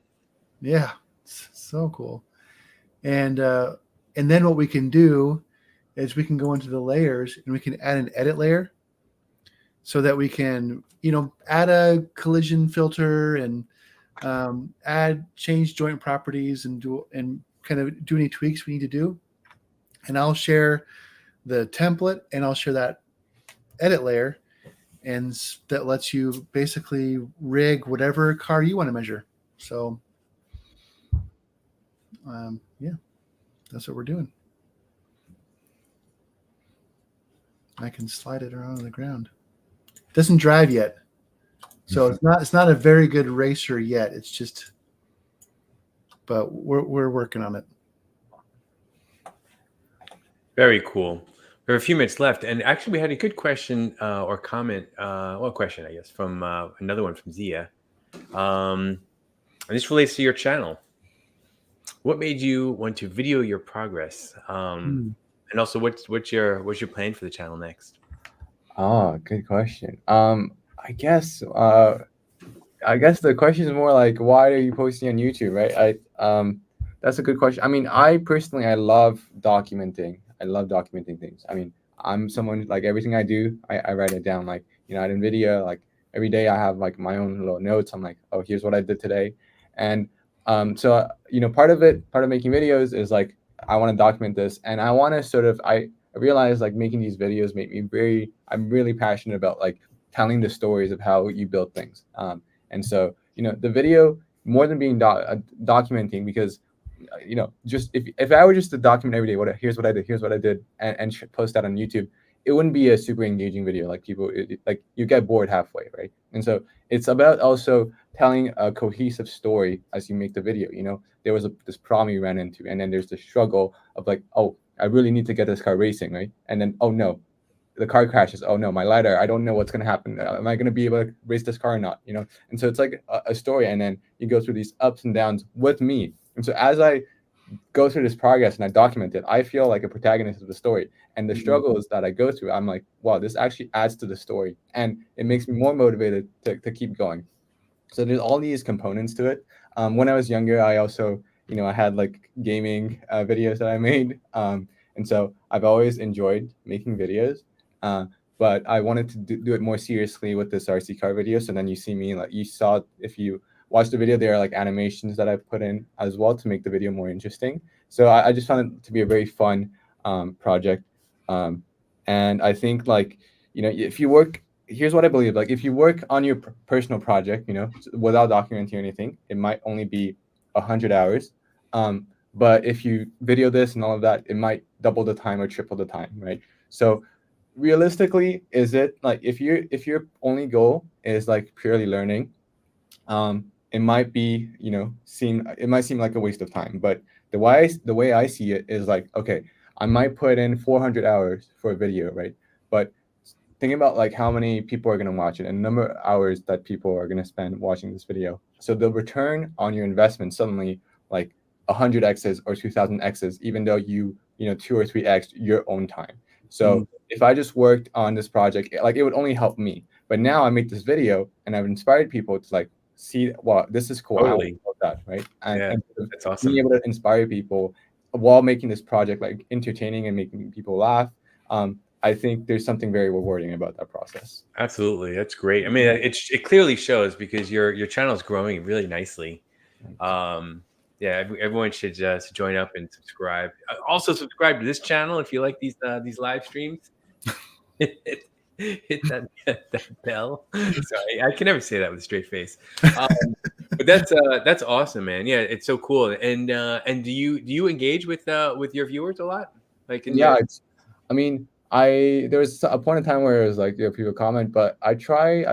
Yeah, it's so cool. And then what we can do is we can go into the layers and we can add an edit layer so that we can, add a collision filter and change joint properties and kind of do any tweaks we need to do. And I'll share the template and I'll share that edit layer, and that lets you basically rig whatever car you want to measure. So yeah, that's what we're doing. I can slide it around on the ground. It doesn't drive yet. So it's not a very good racer yet. It's just, but we're working on it. Very cool. We have a few minutes left, and actually, we had a good question or comment. Well, question, I guess, from another one from Zia. And this relates to your channel. What made you want to video your progress? And also, what's your plan for the channel next? Oh, good question. I guess the question is more like, why are you posting on YouTube, right? That's a good question. I mean, I personally, I love documenting. I love documenting things. I mean, I'm someone, like, everything I do, I write it down. Like, in NVIDIA, like every day I have like my own little notes. I'm like, oh, here's what I did today. And so part of making videos is like, I want to document this, and I want to sort of, I realize like making these videos make me I'm really passionate about like telling the stories of how you build things. And so, the video, more than being documenting, because, just if I were just to document every day, here's what I did, and post that on YouTube, it wouldn't be a super engaging video. Like people, like you get bored halfway, right? And so it's about also telling a cohesive story as you make the video. There was this problem you ran into, and then there's the struggle of like, oh, I really need to get this car racing, right? And then, oh no, the car crashes. Oh no, my LiDAR, I don't know what's going to happen. Am I going to be able to race this car or not? And so it's like a story, and then you go through these ups and downs with me. And so as I go through this progress and I document it, I feel like a protagonist of the story. And the struggles that I go through, I'm like, wow, this actually adds to the story, and it makes me more motivated to keep going. So there's all these components to it. When I was younger, I also, I had like gaming videos that I made. And so I've always enjoyed making videos. But I wanted to do it more seriously with this RC car video. So then you see me, like you saw, if you watch the video, there are like animations that I put in as well to make the video more interesting. So I just found it to be a very fun project. And I think, like, if you work, here's what I believe, like if you work on your personal project, without documenting anything, it might only be 100 hours. But if you video this and all of that, it might double the time or triple the time, right? So realistically, is it like if your only goal is like purely learning, it might be, it might seem like a waste of time. But the way I see it is like, okay, I might put in 400 hours for a video, right? But thinking about like how many people are going to watch it and the number of hours that people are going to spend watching this video. So the return on your investment suddenly like 100 x's or 2000 x's, even though you know 2 or 3x your own time. So if I just worked on this project, like it would only help me. But now I make this video and I've inspired people to like see, wow, this is cool. I want Totally. that, right? Yeah, And that's being awesome. able to inspire people while making this project like entertaining and making people laugh. I think there's something very rewarding about that process. Absolutely, that's great. I mean, it clearly shows because your channel is growing really nicely. Yeah, everyone should join up and subscribe. Also, subscribe to this channel if you like these live streams. Hit that bell. Sorry, I can never say that with a straight face. But that's awesome, man. Yeah, it's so cool. And do you engage with your viewers a lot? Like in Yeah, your I mean, there was a point in time where it was like, people comment, but I try to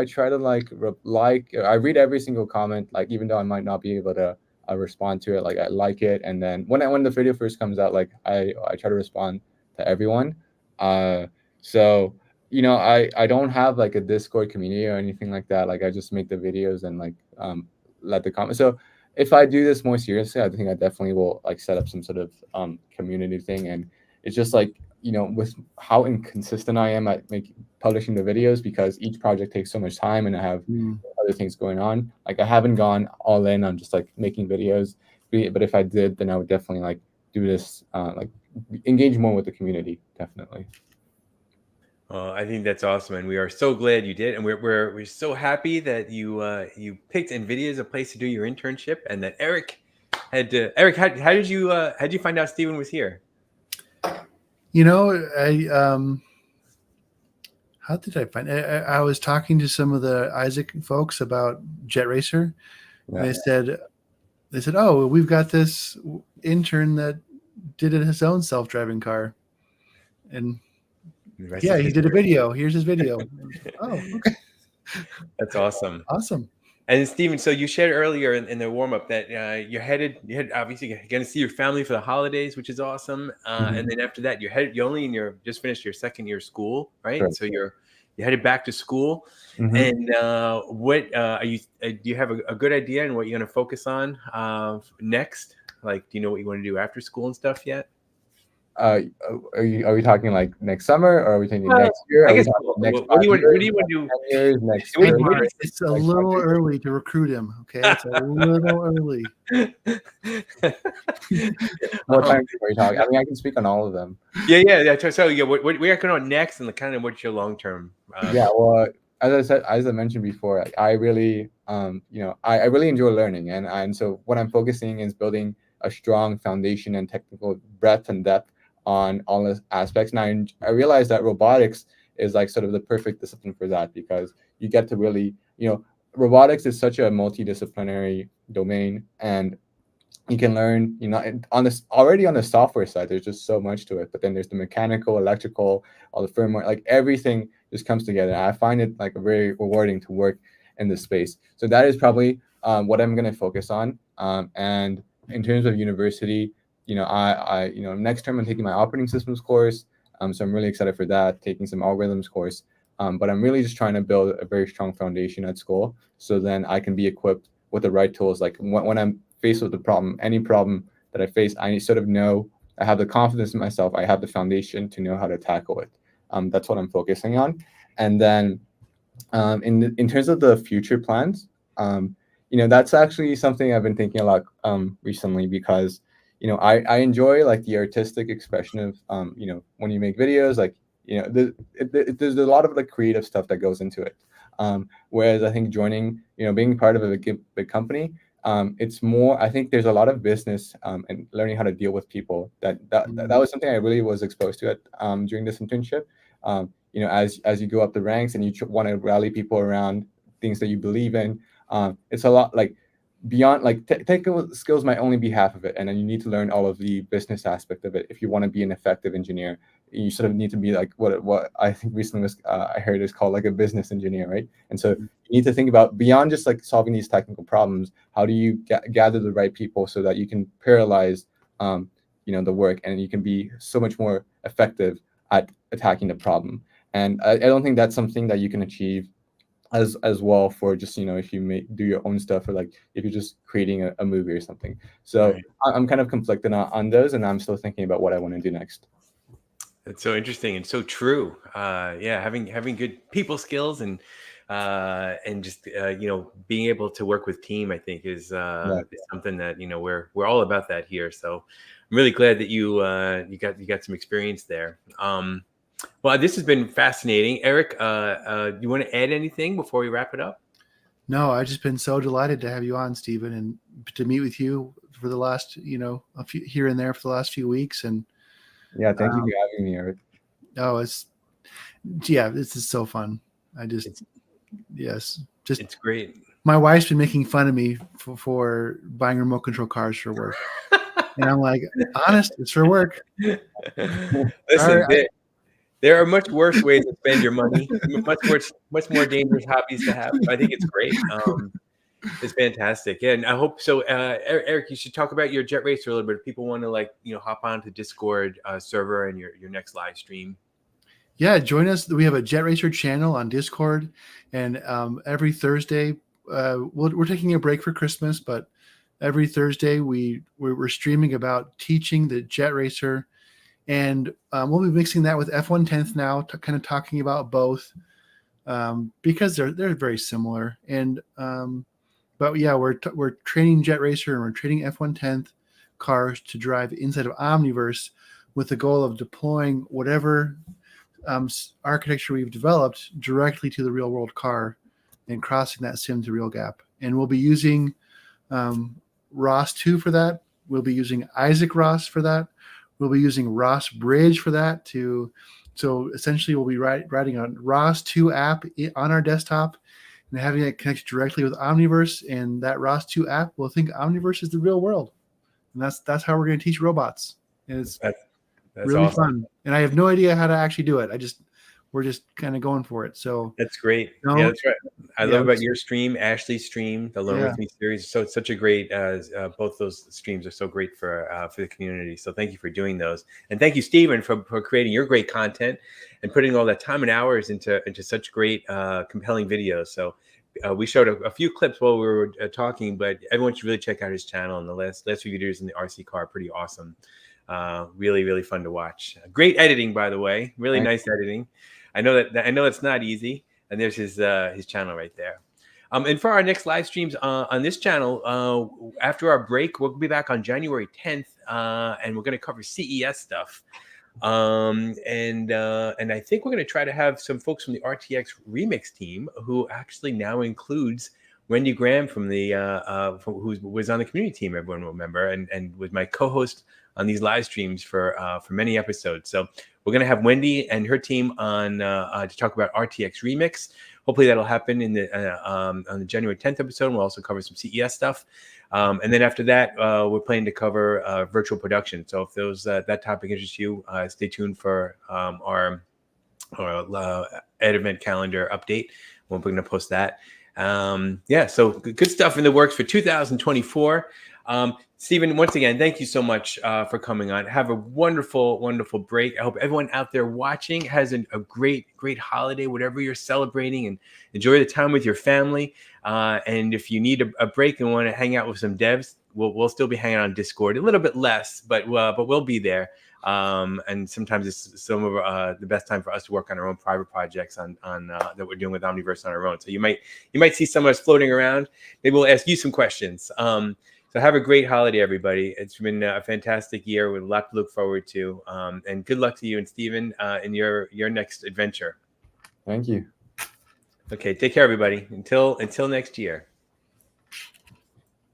I read every single comment, like even though I might not be able to respond to it, like I like it, and then when the video first comes out, like I try to respond to everyone. Uh, so I don't have like a Discord community or anything like that. Like I just make the videos and like let the comment. So if I do this more seriously, I think I definitely will like set up some sort of community thing. And it's just like, with how inconsistent I am at publishing the videos, because each project takes so much time and I have other things going on. Like I haven't gone all in on just like making videos, but if I did, then I would definitely like do this, like engage more with the community, definitely. I think that's awesome, and we are so glad you did, and we're so happy that you picked NVIDIA as a place to do your internship, and that Eric had to. Eric, how did you find out Steven was here? How did I find? I was talking to some of the Isaac folks about Jet Racer. Yeah. And they said, "Oh, we've got this intern that did it his own self-driving car," and yeah, he did a video. Here's his video. Oh, okay, That's awesome. awesome. And Steven, so you shared earlier in the warm up that you had obviously going to see your family for the holidays, which is awesome. And then after that, you only just finished your second year of school, right? Right. So you headed back to school. And what do you have a good idea on what you're going to focus on next? Like, do you know what you want to do after school and stuff yet? Are we talking like next summer, or are we thinking next year? I Are we guess. talking next What do you 5 want? What do years, you want to do? 10 years, next Wait, 30 wait, years? It's a Like, little early to recruit him. Okay, it's a little early. what time are you talking? I mean, I can speak on all of them. Yeah. So yeah, what we are going on next, and kind of what's your long term? Yeah, well, as I mentioned before, I really, I really enjoy learning, and so what I'm focusing is building a strong foundation and technical breadth and depth on all those aspects. And I realize that robotics is like sort of the perfect discipline for that, because you get to really, robotics is such a multidisciplinary domain, and you can learn, on this already on the software side, there's just so much to it. But then there's the mechanical, electrical, all the firmware, like everything just comes together. I find it like very rewarding to work in this space. So that is probably what I'm going to focus on. And in terms of university, next term I'm taking my operating systems course. So I'm really excited for that, taking some algorithms course. But I'm really just trying to build a very strong foundation at school, so then I can be equipped with the right tools. Like when I'm faced with any problem that I face, I sort of know, I have the confidence in myself, I have the foundation to know how to tackle it. That's what I'm focusing on. And then in terms of the future plans, that's actually something I've been thinking a lot recently, because I enjoy like the artistic expression of when you make videos, like there's a lot of like creative stuff that goes into it. Whereas I think joining, being part of a big company, it's more, I think there's a lot of business and learning how to deal with people. That was something I really was exposed to during this internship. As you go up the ranks and you want to rally people around things that you believe in, it's a lot like beyond, like technical skills might only be half of it, and then you need to learn all of the business aspect of it if you want to be an effective engineer, you sort of need to be like what I think recently was I heard is called like a business engineer, right? And so you need to think about beyond just like solving these technical problems. How do you gather the right people so that you can parallelize the work, and you can be so much more effective at attacking the problem. And I don't think that's something that you can achieve as well for just if you do your own stuff, or like if you're just creating a movie or something. So Right. I'm kind of conflicted on those, and I'm still thinking about what I want to do next. That's so interesting and so true. Yeah, having good people skills and just being able to work with team, I think is something that we're all about that here. So I'm really glad that you got some experience there. Well, this has been fascinating, Eric. You want to add anything before we wrap it up? No, I've just been so delighted to have you on, Stephen, and to meet with you for the last, a few here and there for the last few weeks. And yeah, thank you for having me, Eric. Oh, this is so fun. It's great. My wife's been making fun of me for buying remote control cars for work. And I'm like, honest, it's for work. Listen, there are much worse ways to spend your money, much more dangerous hobbies to have. I think it's great. It's fantastic. Yeah, and I hope so. Eric, you should talk about your Jet Racer a little bit. If people want to hop on to Discord server and your next live stream. Yeah, join us. We have a Jet Racer channel on Discord, and every Thursday, we're taking a break for Christmas, but every Thursday we're streaming about teaching the Jet Racer, and we'll be mixing that with F110th now, kind of talking about both, because they're very similar. And but yeah, we're training Jet Racer and we're training F110th cars to drive inside of Omniverse, with the goal of deploying whatever architecture we've developed directly to the real world car and crossing that sim to real gap. And we'll be using ROS 2 for that. We'll be using Isaac ROS for that. We'll be using ROS Bridge for that. So essentially we'll be writing a ROS 2 app on our desktop and having it connect directly with Omniverse. And that ROS 2 app will think Omniverse is the real world. And that's how we're going to teach robots. And it's that's really awesome. fun. And I have no idea how to actually do it. We're just kind of going for it. So that's great. Yeah, that's right. I love about your stream, Ashley's stream, the Learn With Me series. So it's such a great, both those streams are so great for the community. So thank you for doing those. And thank you, Stephen, for creating your great content and putting all that time and hours into such great, compelling videos. So we showed a few clips while we were talking, but everyone should really check out his channel. And the last few videos in the RC car are pretty awesome. Really, really fun to watch. Great editing, by the way. Really nice editing. I know it's not easy. And there's his channel right there. And for our next live streams on this channel, after our break, we'll be back on January 10th, and we're going to cover CES stuff. And I think we're going to try to have some folks from the RTX Remix team, who actually now includes Wendy Graham from the who was on the community team. Everyone will remember, and was my co-host on these live streams for many episodes. So we're going to have Wendy and her team on to talk about RTX Remix. Hopefully that'll happen in on the January 10th episode. We'll also cover some CES stuff. And then after that, we're planning to cover virtual production. So if that topic interests you, stay tuned for our Ed event calendar update. We're going to post that. So good stuff in the works for 2024. Stephen, once again, thank you so much for coming on. Have a wonderful, wonderful break. I hope everyone out there watching has a great, great holiday, whatever you're celebrating, and enjoy the time with your family. And if you need a break and want to hang out with some devs, we'll still be hanging out on Discord, a little bit less, but we'll be there. And sometimes it's some of the best time for us to work on our own private projects on that we're doing with Omniverse on our own. So you might see some of us floating around. Maybe we'll ask you some questions. So have a great holiday, everybody. It's been a fantastic year with a lot to look forward to. And good luck to you and Stephen in your next adventure. Thank you. Okay, take care, everybody. Until next year.